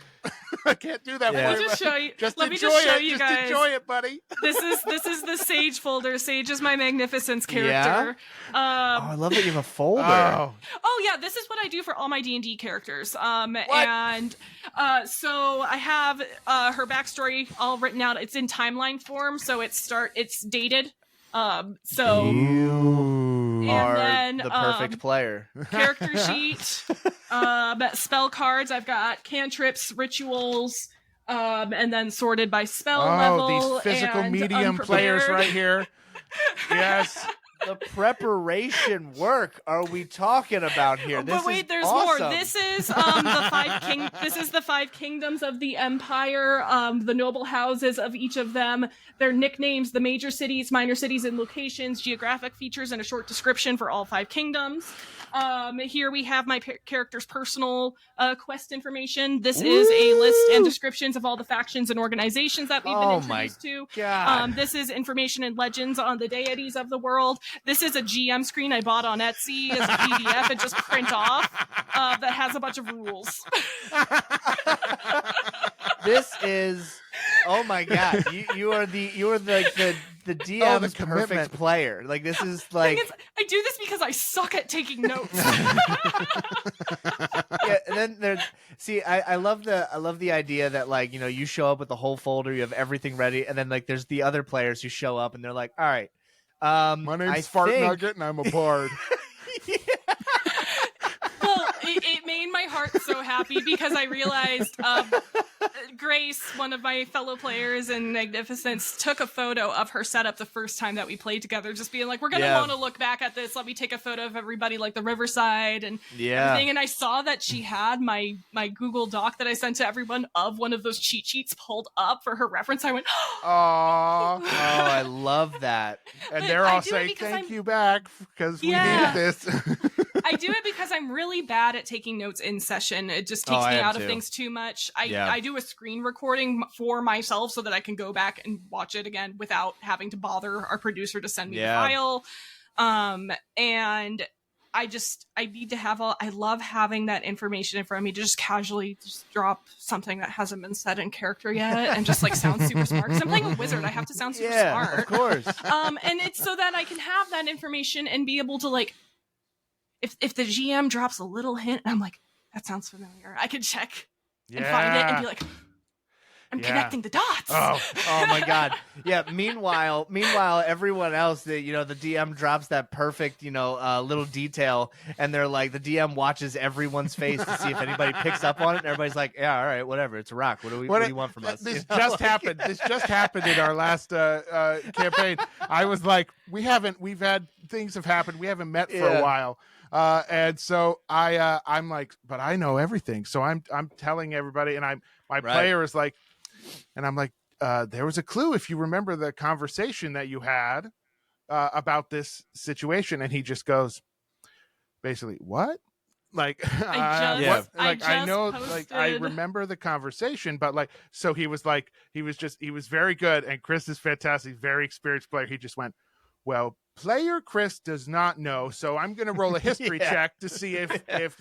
I can't do that. Let me just show you. Let me just show you guys. Just enjoy it, buddy. This is the Sage folder. Sage is my Magnificence character. I love that you have a folder. Oh yeah, this is what I do for all my D&D characters. So I have her backstory all written out. It's in timeline form, so it's dated. You are then, the perfect player. Character sheet, spell cards. I've got cantrips, rituals, and then sorted by spell level. These physical medium players right here. Yes. The preparation work are we talking about here? But wait, there's more. This is the five kingdoms of the empire, the noble houses of each of them, their nicknames, the major cities, minor cities and locations, geographic features, and a short description for all 5 kingdoms. Here we have my character's personal quest information. This is a list and descriptions of all the factions and organizations that we've been introduced to. God. This is information and legends on the deities of the world. This is a GM screen I bought on Etsy as a PDF and just print off that has a bunch of rules. This is, oh my God, you are the DM's perfect player. Like, this is like, I do this because I suck at taking notes. And then there's, I love the idea that, like, you know, you show up with the whole folder, you have everything ready, and then like there's the other players who show up and they're like, all right, my name's Fart Nugget and I'm a bard. Well, it made my heart so happy because I realized Grace, one of my fellow players in Magnificence, took a photo of her setup the first time that we played together, just being like, we're going to want to look back at this. Let me take a photo of everybody, like the riverside and everything. And I saw that she had my Google Doc that I sent to everyone of one of those cheat sheets pulled up for her reference. I went, oh, I love that. And they're all saying, thank you back because we need this. I do it because I'm really bad at taking notes in session. It just takes me out of things too much. I do a screen recording for myself so that I can go back and watch it again without having to bother our producer to send me the file. And I need to have I love having that information in front of me to just casually just drop something that hasn't been said in character yet and just like sound super smart. Because I'm playing a wizard. I have to sound super smart. Of course. And it's so that I can have that information and be able to, like, if the GM drops a little hint, I'm like, that sounds familiar. I can check and find it and be like, I'm connecting the dots. Oh my God. Yeah. Meanwhile, everyone else, the DM drops that perfect, little detail, and they're like, the DM watches everyone's face to see if anybody picks up on it, and everybody's like, yeah, all right, whatever. It's a rock. What do you want from us? This just happened. This just happened in our last campaign. I was like, things have happened. We haven't met for a while. And so I'm like, but I know everything. So I'm telling everybody, and my player is like, and I'm like, there was a clue if you remember the conversation that you had about this situation. And he just goes, basically, what? Like, I know, like, I remember the conversation, but like, so he was very good. And Chris is fantastic, very experienced player. He just went, well, player Chris does not know, so I'm going to roll a history check to see if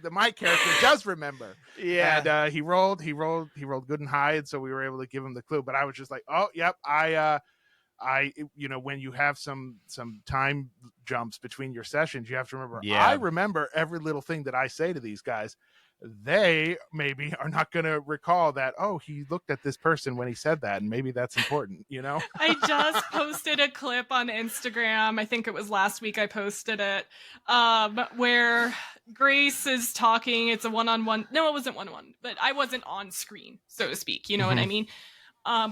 my character does remember. Yeah, and he rolled good and high, and so we were able to give him the clue. But I was just like, oh, yep, I when you have some time jumps between your sessions, you have to remember. Yeah. I remember every little thing that I say to these guys. They maybe are not going to recall that, oh, he looked at this person when he said that, and maybe that's important, I just posted a clip on Instagram. I think it was last week I posted it, where Grace is talking. It's a one-on-one. No, it wasn't one-on-one, but I wasn't on screen, so to speak. You know what I mean?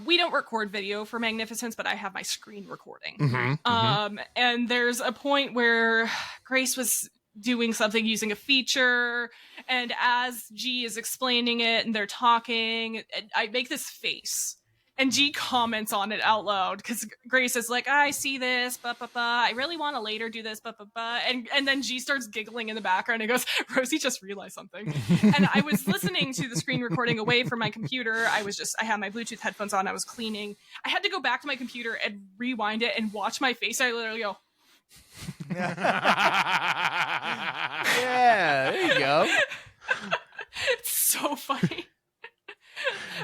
We don't record video for Magnificence, but I have my screen recording. And there's a point where Grace was doing something using a feature, and as G is explaining it and they're talking, I make this face. And G comments on it out loud because Grace is like, I see this, I really want to later do this, and then G starts giggling in the background and goes, Rosie just realized something. And I was listening to the screen recording away from my computer. I had my Bluetooth headphones on. I was cleaning. I had to go back to my computer and rewind it and watch my face. I literally go, yeah, there you go. It's so funny.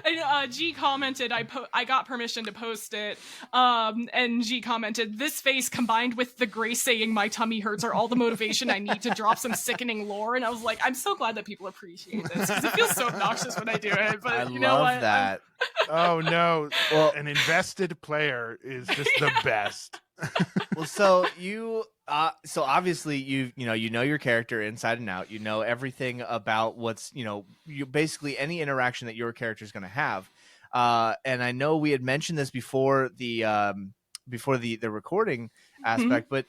And G commented, I got permission to post it, and G commented, this face combined with the Grace saying my tummy hurts are all the motivation I need to drop some sickening lore. And I was like, I'm so glad that people appreciate this because it feels so obnoxious when I do it. But I you know love what? that. Oh no, well, an invested player is just the best. Well, so so obviously you know your character inside and out. You know everything about what's, you basically any interaction that your character is going to have. And I know we had mentioned this before the recording aspect, but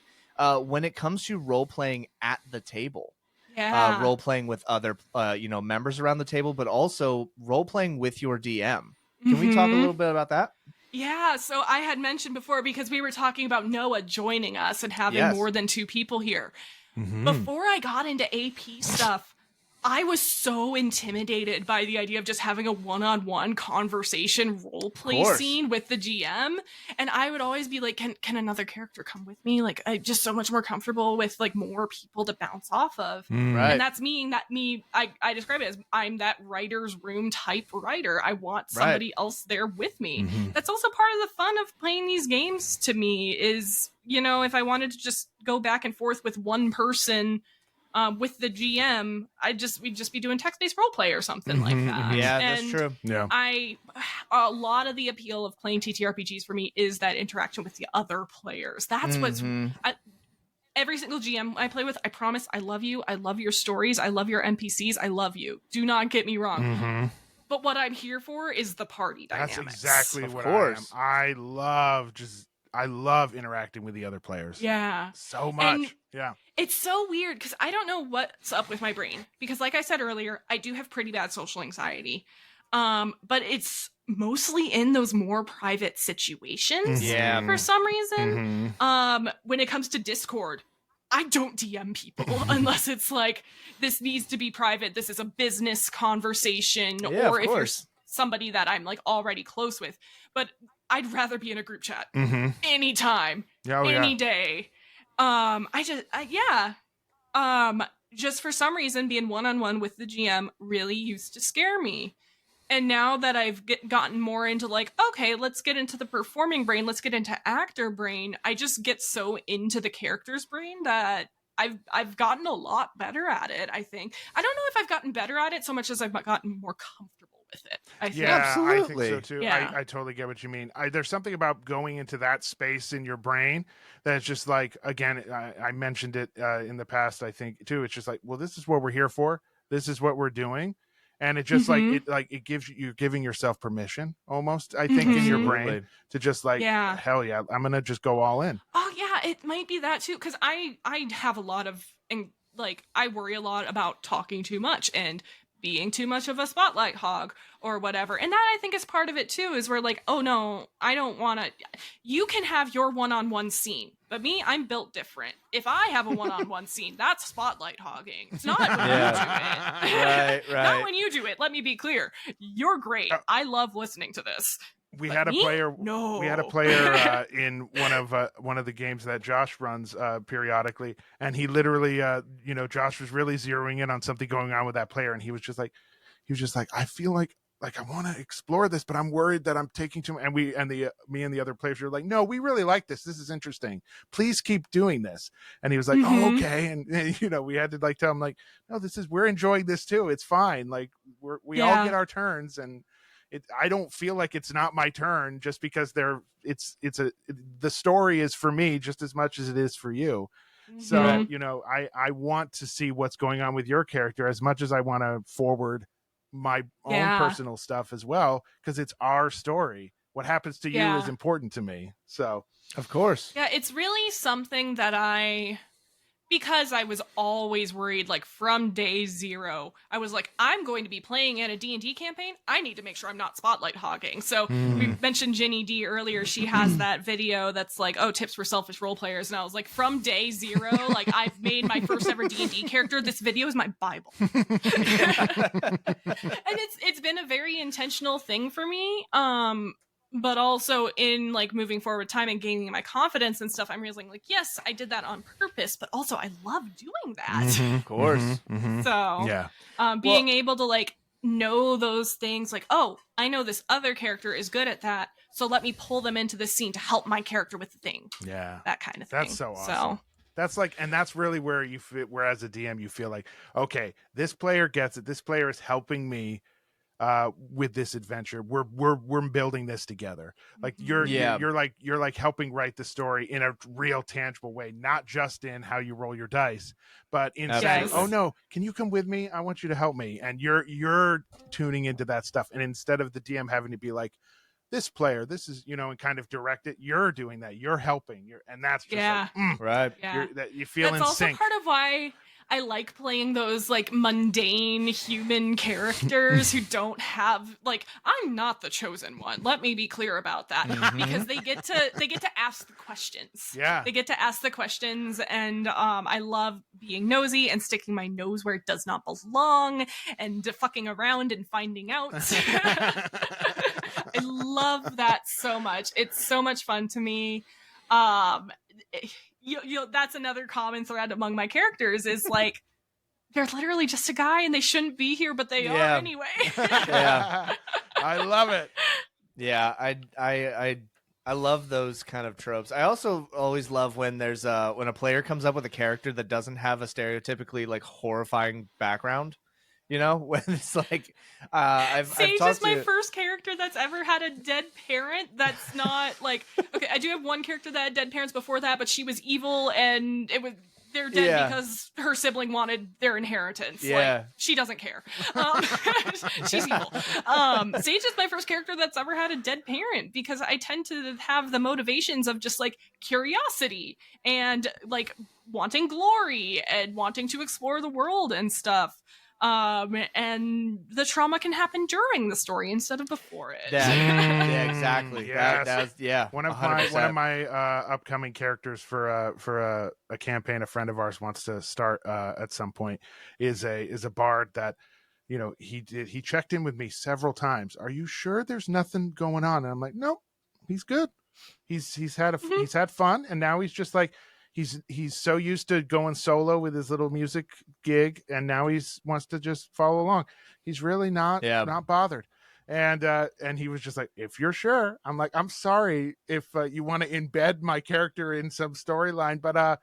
when it comes to role playing at the table, role playing with other members around the table, but also role playing with your DM. Can we talk a little bit about that? Yeah, so I had mentioned before, because we were talking about Noah joining us and having more than 2 people here. Before I got into AP stuff, I was so intimidated by the idea of just having a one-on-one conversation role play scene with the GM. And I would always be like, can another character come with me? Like, I'm just so much more comfortable with like more people to bounce off of. Right. And that's I describe it as I'm that writer's room type writer. I want somebody else there with me. That's also part of the fun of playing these games to me is, if I wanted to just go back and forth with one person, with the GM, we'd just be doing text-based role play or something like that. Yeah, that's true. Yeah. A lot of the appeal of playing TTRPGs for me is that interaction with the other players. That's what's every single GM I play with, I promise, I love you. I love your stories. I love your NPCs. I love you. Do not get me wrong. But what I'm here for is the party dynamics. That's exactly what I am. I love interacting with the other players. Yeah. So much. And yeah. It's so weird because I don't know what's up with my brain. Because like I said earlier, I do have pretty bad social anxiety. But it's mostly in those more private situations for some reason. When it comes to Discord, I don't DM people unless it's like, this needs to be private. This is a business conversation. Or if you're somebody that I'm like already close with. But I'd rather be in a group chat anytime, any day. Just for some reason, being one-on-one with the GM really used to scare me. And now that I've gotten more into like, okay, let's get into the performing brain, let's get into actor brain, I just get so into the character's brain that I've gotten a lot better at it, I think. I don't know if I've gotten better at it so much as I've gotten more comfortable with it. I think. Yeah, absolutely. I think so too. Yeah. I totally get what you mean. There's something about going into that space in your brain that's just like, again, I mentioned it in the past, I think too. It's just like, well, this is what we're here for. This is what we're doing. And it just it gives you're giving yourself permission almost, I think, in your brain to just like, hell yeah, I'm going to just go all in. Oh yeah, it might be that too. Cause I have a lot of, I worry a lot about talking too much and being too much of a spotlight hog or whatever. And that I think is part of it too, is we're like, oh no, I don't want to, you can have your one-on-one scene, but me, I'm built different. If I have a one-on-one scene, that's spotlight hogging. It's not when you do it. Right. Not when you do it. Let me be clear. You're great. I love listening to this. We had a player in one of the games that Josh runs periodically, and he literally Josh was really zeroing in on something going on with that player, and he was just like I feel like I want to explore this, but I'm worried that I'm taking too much. And me and the other players were like, no, we really like this. This is interesting. Please keep doing this. And he was like, oh, okay. And we had to like tell him like, no, we're enjoying this too. It's fine. Like we all get our turns, and I don't feel like it's not my turn just because the story is for me just as much as it is for you. So, I want to see what's going on with your character as much as I want to forward my own personal stuff as well, because it's our story. What happens to you is important to me. So, of course. Yeah, it's really something that I because I was always worried, like, from day zero, I was like, I'm going to be playing in a D&D campaign. I need to make sure I'm not spotlight hogging. So we mentioned Ginny D earlier. She has that video that's like, oh, tips for selfish role players. And I was like, from day zero, like, I've made my first ever D&D character. This video is my Bible. And it's been a very intentional thing for me. But also in like moving forward with time and gaining my confidence and stuff, I'm realizing like, yes, I did that on purpose, but also I love doing that. Of course. So yeah, being able to like know those things, like, oh, I know this other character is good at that, so let me pull them into this scene to help my character with the thing. Yeah, that kind of thing. That's so awesome. That's like, and that's really where you fit. Where as a DM, you feel like, okay, this player gets it. This player is helping me with this adventure. We're building this together. Like you're like helping write the story in a real tangible way, not just in how you roll your dice, but in saying, oh no, can you come with me? I want you to help me. And you're tuning into that stuff. And instead of the DM having to be like, this player, this is, and kind of direct it, you're doing that. You're helping. And that's just like, right. Yeah. You feel that's in also sync. part of why I like playing those like mundane human characters who don't have like, I'm not the chosen one. Let me be clear about that, because they get to ask the questions. Yeah, they get to ask the questions, and I love being nosy and sticking my nose where it does not belong and fucking around and finding out. I love that so much. It's so much fun to me. That's another common thread among my characters is like, they're literally just a guy and they shouldn't be here, but they are anyway. Yeah, I love it. Yeah, I love those kind of tropes. I also always love when there's when a player comes up with a character that doesn't have a stereotypically like horrifying background. When it's like Sage is my first character that's ever had a dead parent. That's not like, okay, I do have one character that had dead parents before that, but she was evil and they're dead because her sibling wanted their inheritance. Yeah. Like, she doesn't care. She's evil. Sage is my first character that's ever had a dead parent, because I tend to have the motivations of just like curiosity and like wanting glory and wanting to explore the world and stuff. And the trauma can happen during the story instead of before it. Yeah, exactly. Yes. That one of my upcoming characters for a campaign a friend of ours wants to start at some point is a bard that he checked in with me several times. Are you sure there's nothing going on? And I'm like, nope, he's good. He's had fun, and now he's just like, he's so used to going solo with his little music gig, and now wants to just follow along. He's really not bothered. And he was just like, if you're sure. I'm like, I'm sorry if you want to embed my character in some storyline, but I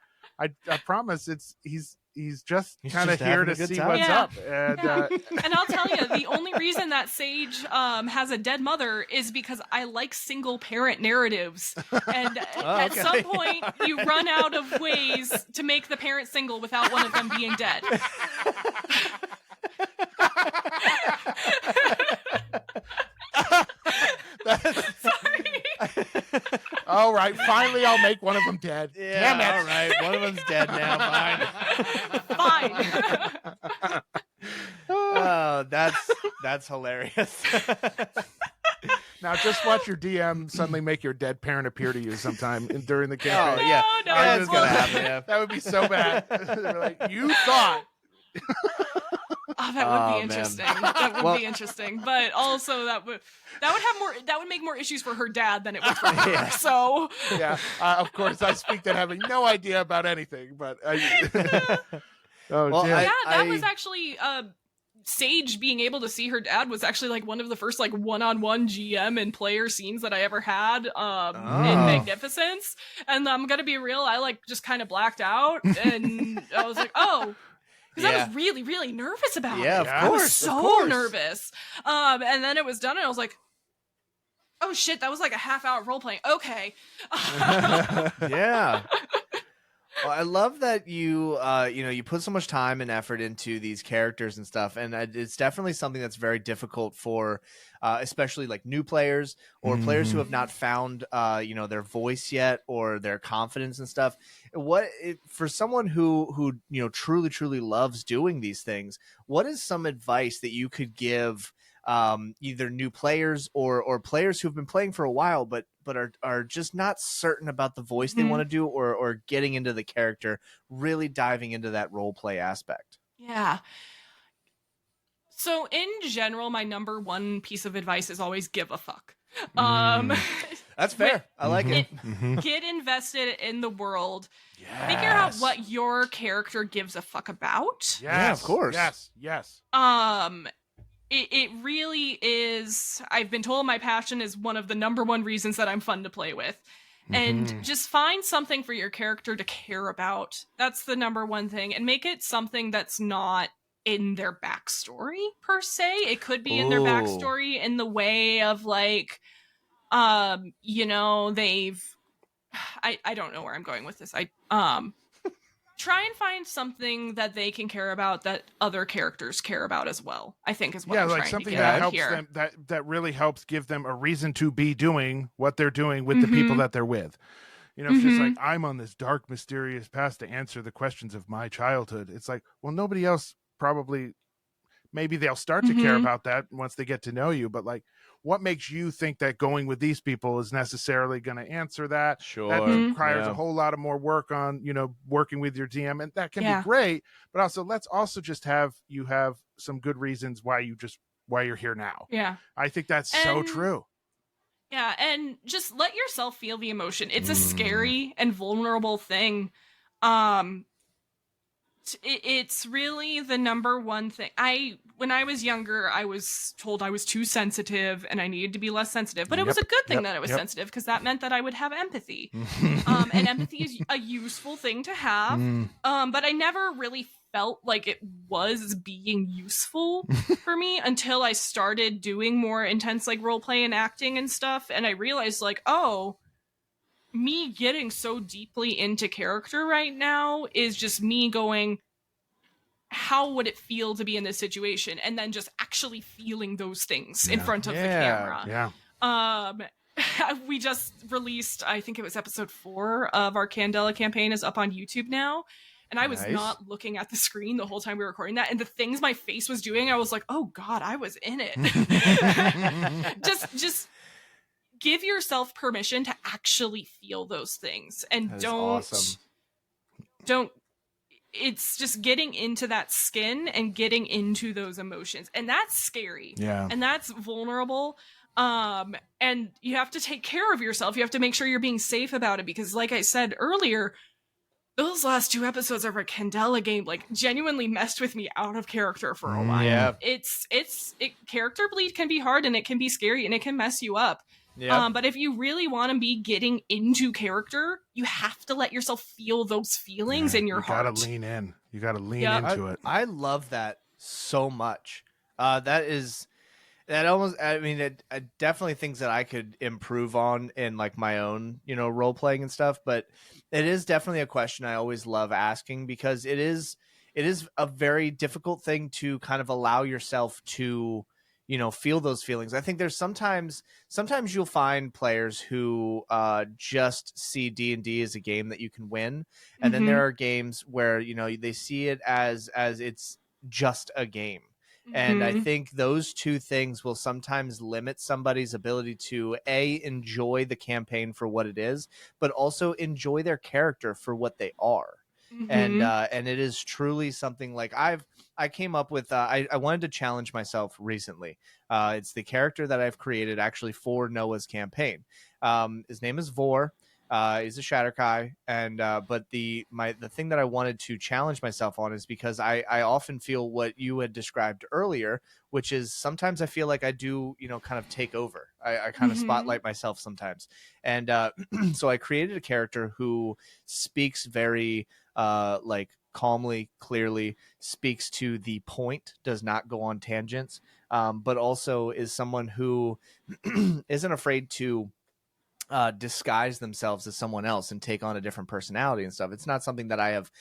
promise he's just kind of here to see what's up. And and I'll tell you, the only reason that Sage has a dead mother is because I like single parent narratives. And at some point, you run out of ways to make the parent single without one of them being dead. All right, finally I'll make one of them dead. Yeah, damn it. All right, one of them's dead now. Fine. Oh, that's hilarious. Now just watch your DM suddenly make your dead parent appear to you sometime during the campaign. Oh yeah, that's gonna happen. Yeah. That would be so bad. They're like, you thought. Oh, that would be interesting. Man. That would be interesting, but also that would make more issues for her dad than it would for her. Yeah. So of course, I speak that having no idea about anything, but that was actually Sage being able to see her dad was actually like one of the first like one-on-one GM and player scenes that I ever had in Magnificence. And I'm gonna be real, I like just kind of blacked out, and I was like, oh. Because I was really, really nervous about it. Yeah, of course. I was so nervous. And then it was done, and I was like, oh shit, that was like a half-hour role-playing. Okay. Yeah. Well, I love that you you put so much time and effort into these characters and stuff, and it's definitely something that's very difficult for, especially like new players or players who have not found, their voice yet or their confidence and stuff. For someone who truly loves doing these things, what is some advice that you could give? Either new players or players who've been playing for a while, but are just not certain about the voice they want to do or getting into the character, really diving into that role play aspect. Yeah. So in general, my number one piece of advice is always give a fuck. That's fair. I like it. Get invested in the world. Yes. Figure out what your character gives a fuck about. Yes. Yeah, of course. Yes. It really is. I've been told my passion is one of the number one reasons that I'm fun to play with. And just find something for your character to care about. That's the number one thing. And make it something that's not in their backstory, per se. It could be in their backstory in the way of, like, they've... I don't know where I'm going with this. Try and find something that they can care about that other characters care about as well, I think is what I'm trying to get that at helps here. them, that really helps give them a reason to be doing what they're doing with the people that they're with. It's just like, I'm on this dark, mysterious path to answer the questions of my childhood. It's like, well, nobody else probably, maybe they'll start to care about that once they get to know you. But like, what makes you think that going with these people is necessarily going to answer that? Sure. That requires a whole lot of more work on, working with your DM, and that can be great. But also, let's also just have some good reasons why you're here now. Yeah. I think that's so true. Yeah, and just let yourself feel the emotion. It's a scary and vulnerable thing. It's really the number one thing. When I was younger, I was told I was too sensitive and I needed to be less sensitive. But it was a good thing that I was sensitive, because that meant that I would have empathy. And empathy is a useful thing to have. But I never really felt like it was being useful for me until I started doing more intense, like, role play and acting and stuff. And I realized, like, me getting so deeply into character right now is just me going, how would it feel to be in this situation? And then just actually feeling those things in front of the camera. We just released, I think it was episode 4 of our Candela campaign, is up on YouTube now. And I was not looking at the screen the whole time we were recording that. And the things my face was doing, I was like, oh God, I was in it. just give yourself permission to actually feel those things. And don't, it's just getting into that skin and getting into those emotions. And that's scary. Yeah. And that's vulnerable. And you have to take care of yourself. You have to make sure you're being safe about it, because like I said earlier, those last 2 episodes of our Candela game, like, genuinely messed with me out of character for a while. Yeah. Character bleed can be hard, and it can be scary, and it can mess you up. Yeah. But if you really want to be getting into character, you have to let yourself feel those feelings in your heart. You gotta lean in. You gotta lean into it. I love that so much. Definitely things that I could improve on in, like, my own, role playing and stuff. But it is definitely a question I always love asking, because it is a very difficult thing to kind of allow yourself to, feel those feelings. I think there's sometimes you'll find players who just see D&D as a game that you can win. And then there are games where, they see it as it's just a game. And I think those two things will sometimes limit somebody's ability to enjoy the campaign for what it is, but also enjoy their character for what they are. And it is truly something, like, I came up with, I wanted to challenge myself recently. It's the character that I've created actually for Noah's campaign. His name is Vor. He's a Shatterkai, and but the thing that I wanted to challenge myself on is because I often feel what you had described earlier, which is sometimes I feel like I do, kind of take over. I kind of spotlight myself sometimes. And so I created a character who speaks very like calmly, clearly, speaks to the point, does not go on tangents, but also is someone who isn't afraid to disguise themselves as someone else and take on a different personality and stuff. It's not something that I have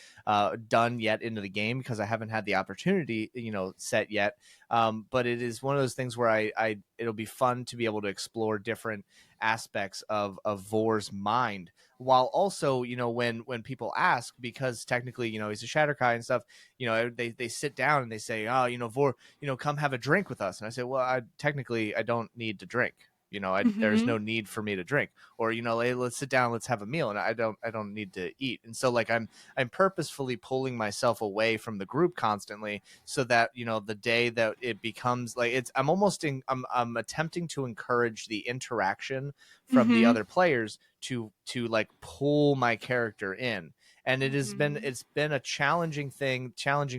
done yet into the game because I haven't had the opportunity, set yet. But it is one of those things where it'll be fun to be able to explore different aspects of Vor's mind, while also, when people ask, because technically, he's a Shatterkai and stuff, they sit down and they say, oh, Vor, come have a drink with us. And I say, well, I don't need to drink. There's no need for me to drink, or, hey, let's sit down, let's have a meal. And I don't need to eat. And so like, I'm purposefully pulling myself away from the group constantly so that, the day that it becomes like I'm attempting to encourage the interaction from the other players to like pull my character in. And it's been a challenging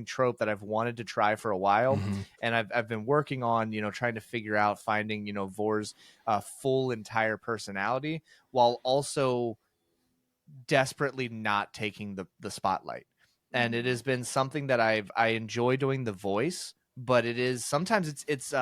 trope that I've wanted to try for a while. And I've been working on, trying to figure out finding, Vor's full entire personality while also desperately not taking the spotlight. And it has been something that I enjoy doing the voice, but it is sometimes it's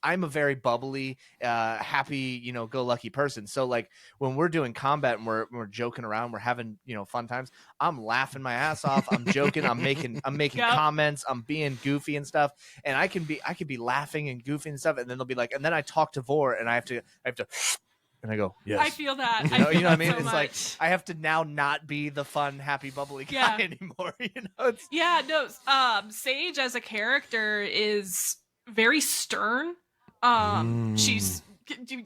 I'm a very bubbly, happy, go lucky person. So like when we're doing combat and we're joking around, we're having, fun times, I'm laughing my ass off. I'm joking. I'm making comments. I'm being goofy and stuff. And I can be laughing and goofy and stuff. And then they'll be like, and then I talk to Vor and I have to, and I go, yes. I feel that. You know what I mean? So it's much. like I have to now not be the fun, happy, bubbly guy anymore. Sage as a character is very stern. She's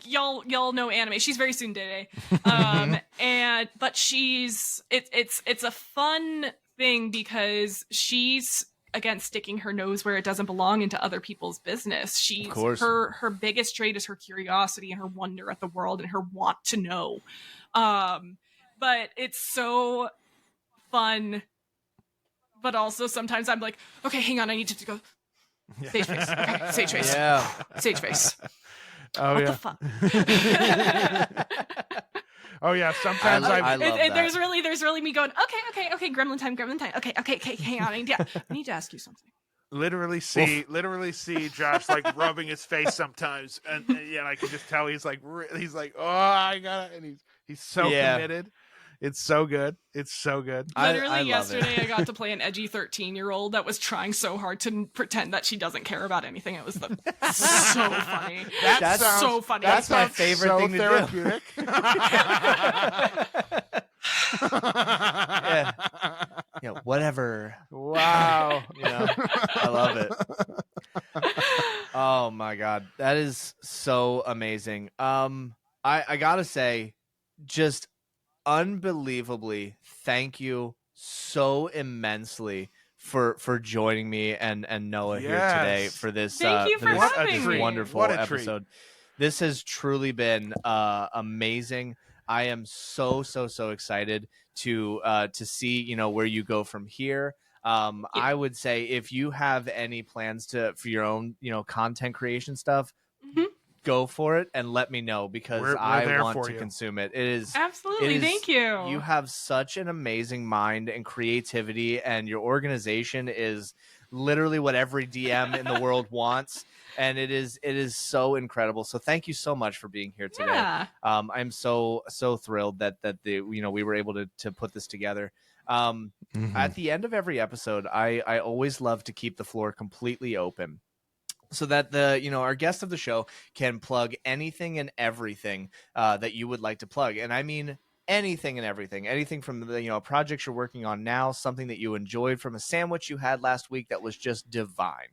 y'all know anime. She's very tsundere. But it's a fun thing because she's, again, sticking her nose where it doesn't belong into other people's business. She's her biggest trait is her curiosity and her wonder at the world and her want to know. But it's so fun. But also sometimes I'm like, okay, hang on, I need to go. Sage face. Okay, sage face. Yeah. Sage face. Oh, what yeah. the fuck? Oh yeah, sometimes I love that. There's really me going, okay, gremlin time. Okay, hang on, I need to ask you something. Literally see Josh like rubbing his face sometimes, and I can just tell he's like, oh, I got it, and he's so committed. It's so good. It's so good. Literally yesterday, I got to play an edgy 13-year-old that was trying so hard to pretend that she doesn't care about anything. It was so funny. That's so funny. That's my favorite thing to therapeutic. do. Yeah, whatever. Wow. I love it. Oh my God, that is so amazing. I gotta say, just unbelievably, thank you so immensely for joining me and Noah here today for this thank you for having me. Wonderful episode. This has truly been amazing. I am so excited to see where you go from here. I would say if you have any plans for your own content creation stuff, go for it and let me know, because I want to consume it. It is absolutely. Thank you. You have such an amazing mind and creativity, and your organization is literally what every DM in the world wants. And it is so incredible. So thank you so much for being here today. Yeah. I'm so thrilled that we were able to put this together. At the end of every episode, I always love to keep the floor completely open, so that our guest of the show can plug anything and everything that you would like to plug. And I mean anything and anything from the projects you're working on now, something that you enjoyed from a sandwich you had last week that was just divine.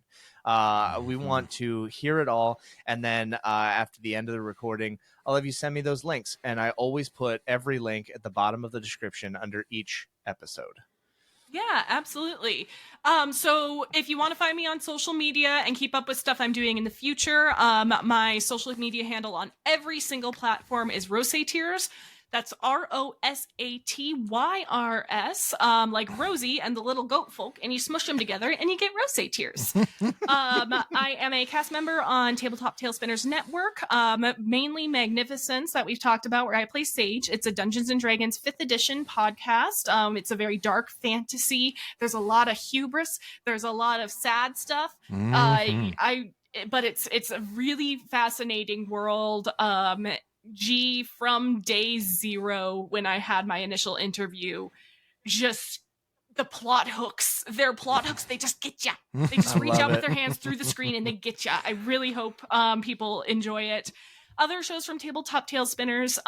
We want to hear it all. And then after the end of the recording, I'll have you send me those links. And I always put every link at the bottom of the description under each episode. Yeah, absolutely. So if you want to find me on social media and keep up with stuff I'm doing in the future, my social media handle on every single platform is Rosatyrs. That's ROSATYRS, like Rosie and the little goat folk, and you smush them together and you get Rosatyrs. I am a cast member on Tabletop Tailspinners Network, mainly Magnificence that we've talked about, where I play Sage. It's a Dungeons and Dragons 5th edition podcast. It's a very dark fantasy. There's a lot of hubris. There's a lot of sad stuff. But it's a really fascinating world. G, from day zero when I had my initial interview, just the plot hooks. Their plot hooks, they just get ya. They just reach out with their hands through the screen and they get ya. I really hope people enjoy it. Other shows from Tabletop Tailspinners.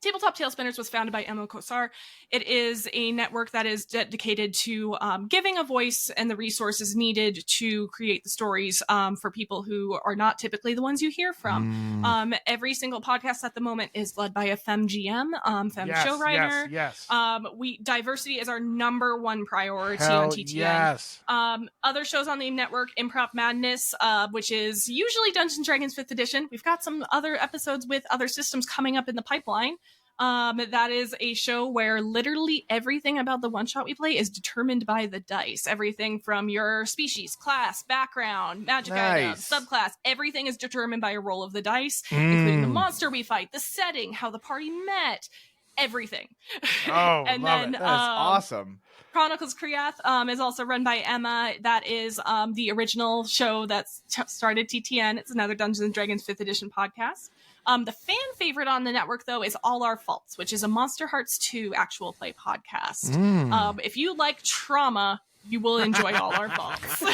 Tabletop Tailspinners was founded by Emma Kosar. It is a network that is dedicated to giving a voice and the resources needed to create the stories for people who are not typically the ones you hear from. Every single podcast at the moment is led by a femme GM, show writer. Yes. Diversity is our number one priority Hell on TTN. Yes. Other shows on the network, Improv Madness, which is usually Dungeons & Dragons 5th edition. We've got some other episodes with other systems coming up in the pipeline. That is a show where literally everything about the one shot we play is determined by the dice. Everything from your species, class, background, magic item, subclass, everything is determined by a roll of the dice, including the monster we fight, the setting, how the party met, everything. Oh, and love then it. That's awesome. Chronicles Kriath is also run by Emma. That is the original show that started TTN. It's another Dungeons & Dragons 5th edition podcast. The fan favorite on the network, though, is All Our Faults, which is a Monster Hearts 2 actual play podcast. If you like trauma, you will enjoy All Our Faults.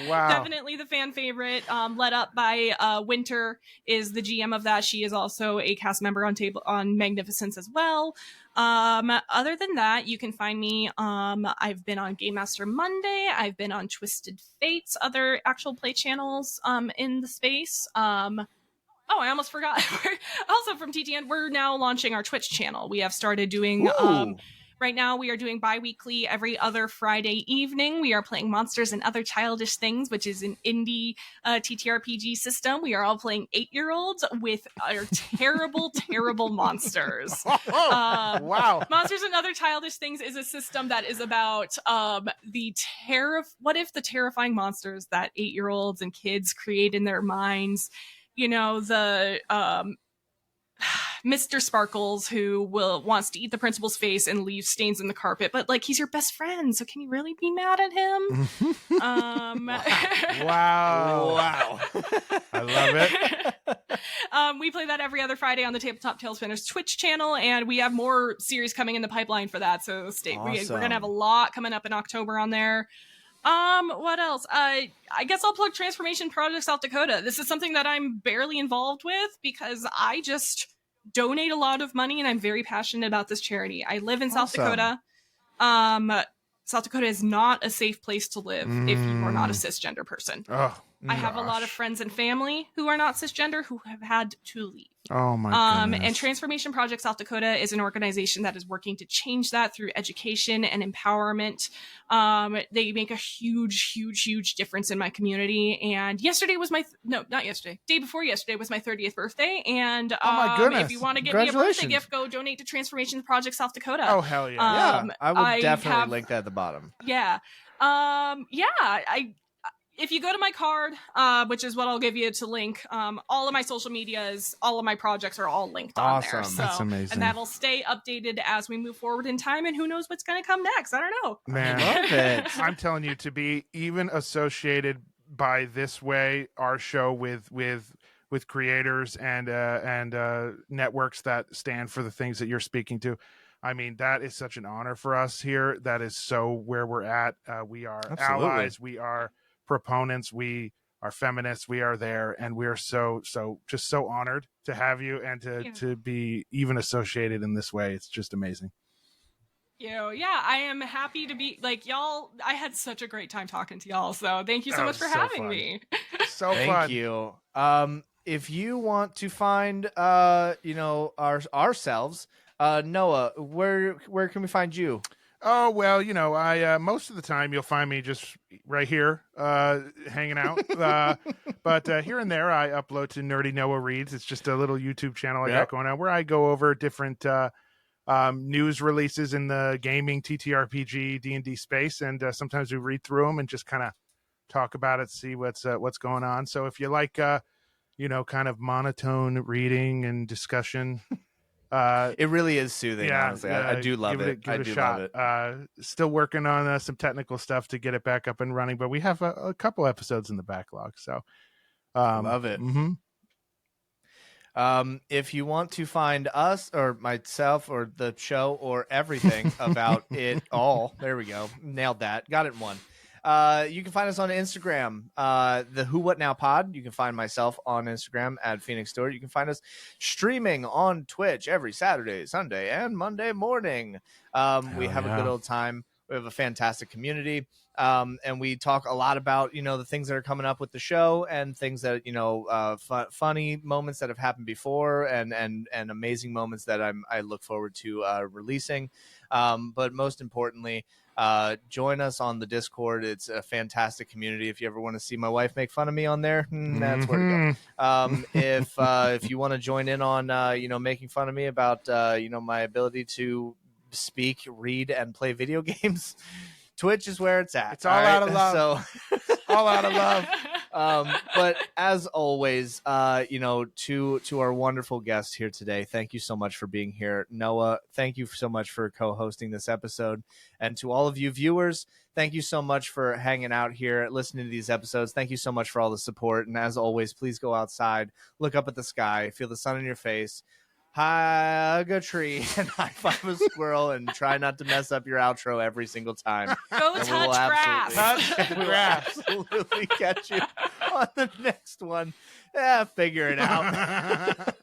Wow. Definitely the fan favorite. Led up by Winter is the GM of that. She is also a cast member on Magnificence as well. Other than that, you can find me. I've been on Game Master Monday. I've been on Twisted Fates, other actual play channels in the space. Oh, I almost forgot. Also from TTN, we're now launching our Twitch channel. We have started doing, right now we are doing bi-weekly every other Friday evening. We are playing Monsters and Other Childish Things, which is an indie TTRPG system. We are all playing 8-year-olds with our terrible, terrible monsters. Wow. Monsters and Other Childish Things is a system that is about what if the terrifying monsters that 8-year-olds and kids create in their minds. You know, the Mr. Sparkles who wants to eat the principal's face and leave stains in the carpet, but like he's your best friend, so can you really be mad at him? Wow. I love it. We play that every other Friday on the Tabletop Tailspinners Twitch channel, and we have more series coming in the pipeline for that, so we're gonna have a lot coming up in October on there. What else? I guess I'll plug Transformation Project South Dakota. This is something that I'm barely involved with because I just donate a lot of money and I'm very passionate about this charity. I live in South Dakota. South Dakota is not a safe place to live if you are not a cisgender person. Oh, I have a lot of friends and family who are not cisgender who have had to leave. Oh my goodness. And Transformation Project South Dakota is an organization that is working to change that through education and empowerment. They make a huge, huge, huge difference in my community. And yesterday was day before yesterday was my 30th birthday. And oh my goodness. If you want to get me a birthday gift, go donate to Transformation Project South Dakota. Oh, hell yeah. I will definitely link that at the bottom. Yeah. If you go to my card, which is what I'll give you to link, all of my social medias, all of my projects are all linked on there. So, that's amazing. And that'll stay updated as we move forward in time, and who knows what's going to come next. I don't know. Man, I love it. I'm telling you, to be even associated by this way, our show with creators and networks that stand for the things that you're speaking to. I mean, that is such an honor for us here. That is so where we're at. We are allies. We are proponents, we are feminists, we are there, and we are so honored to have you and to be even associated in this way. It's just amazing. I am happy to be like y'all. I had such a great time talking to y'all, so thank you so much for having me. So fun. Thank you. If you want to find ourselves, Noah, where can we find you? Oh, well, I most of the time you'll find me just right here hanging out. But here and there I upload to Nerdy Noah Reads. It's just a little YouTube channel I got going on where I go over different news releases in the gaming TTRPG D&D space, and sometimes we read through them and just kind of talk about it, see what's going on. So if you like kind of monotone reading and discussion, it really is soothing. Honestly, I do love it. Give it a shot. Still working on some technical stuff to get it back up and running, but we have a couple episodes in the backlog. So love it. Mm-hmm. If you want to find us or myself or the show or everything about it all, there we go. Nailed that. Got it in one. You can find us on Instagram, the Who What Now Pod. You can find myself on Instagram at Phoenix Stewart. You can find us streaming on Twitch every Saturday, Sunday, and Monday morning. We have a good old time. We have a fantastic community. And we talk a lot about, the things that are coming up with the show and things that, funny moments that have happened before and amazing moments that I look forward to releasing. But most importantly, join us on the Discord. It's a fantastic community. If you ever want to see my wife make fun of me on there, that's where to go. If you want to join in on, making fun of me about, my ability to speak, read, and play video games, Twitch is where it's at. It's all out of love. So all out of love. But as always, to our wonderful guest here today, thank you so much for being here. Noah, thank you so much for co-hosting this episode. And to all of you viewers, thank you so much for hanging out here, listening to these episodes. Thank you so much for all the support. And as always, please go outside, look up at the sky, feel the sun in your face, hug a tree and high five a squirrel, and try not to mess up your outro every single time. Go touch grass. Touch the grass. Absolutely catch you on the next one. Figure it out.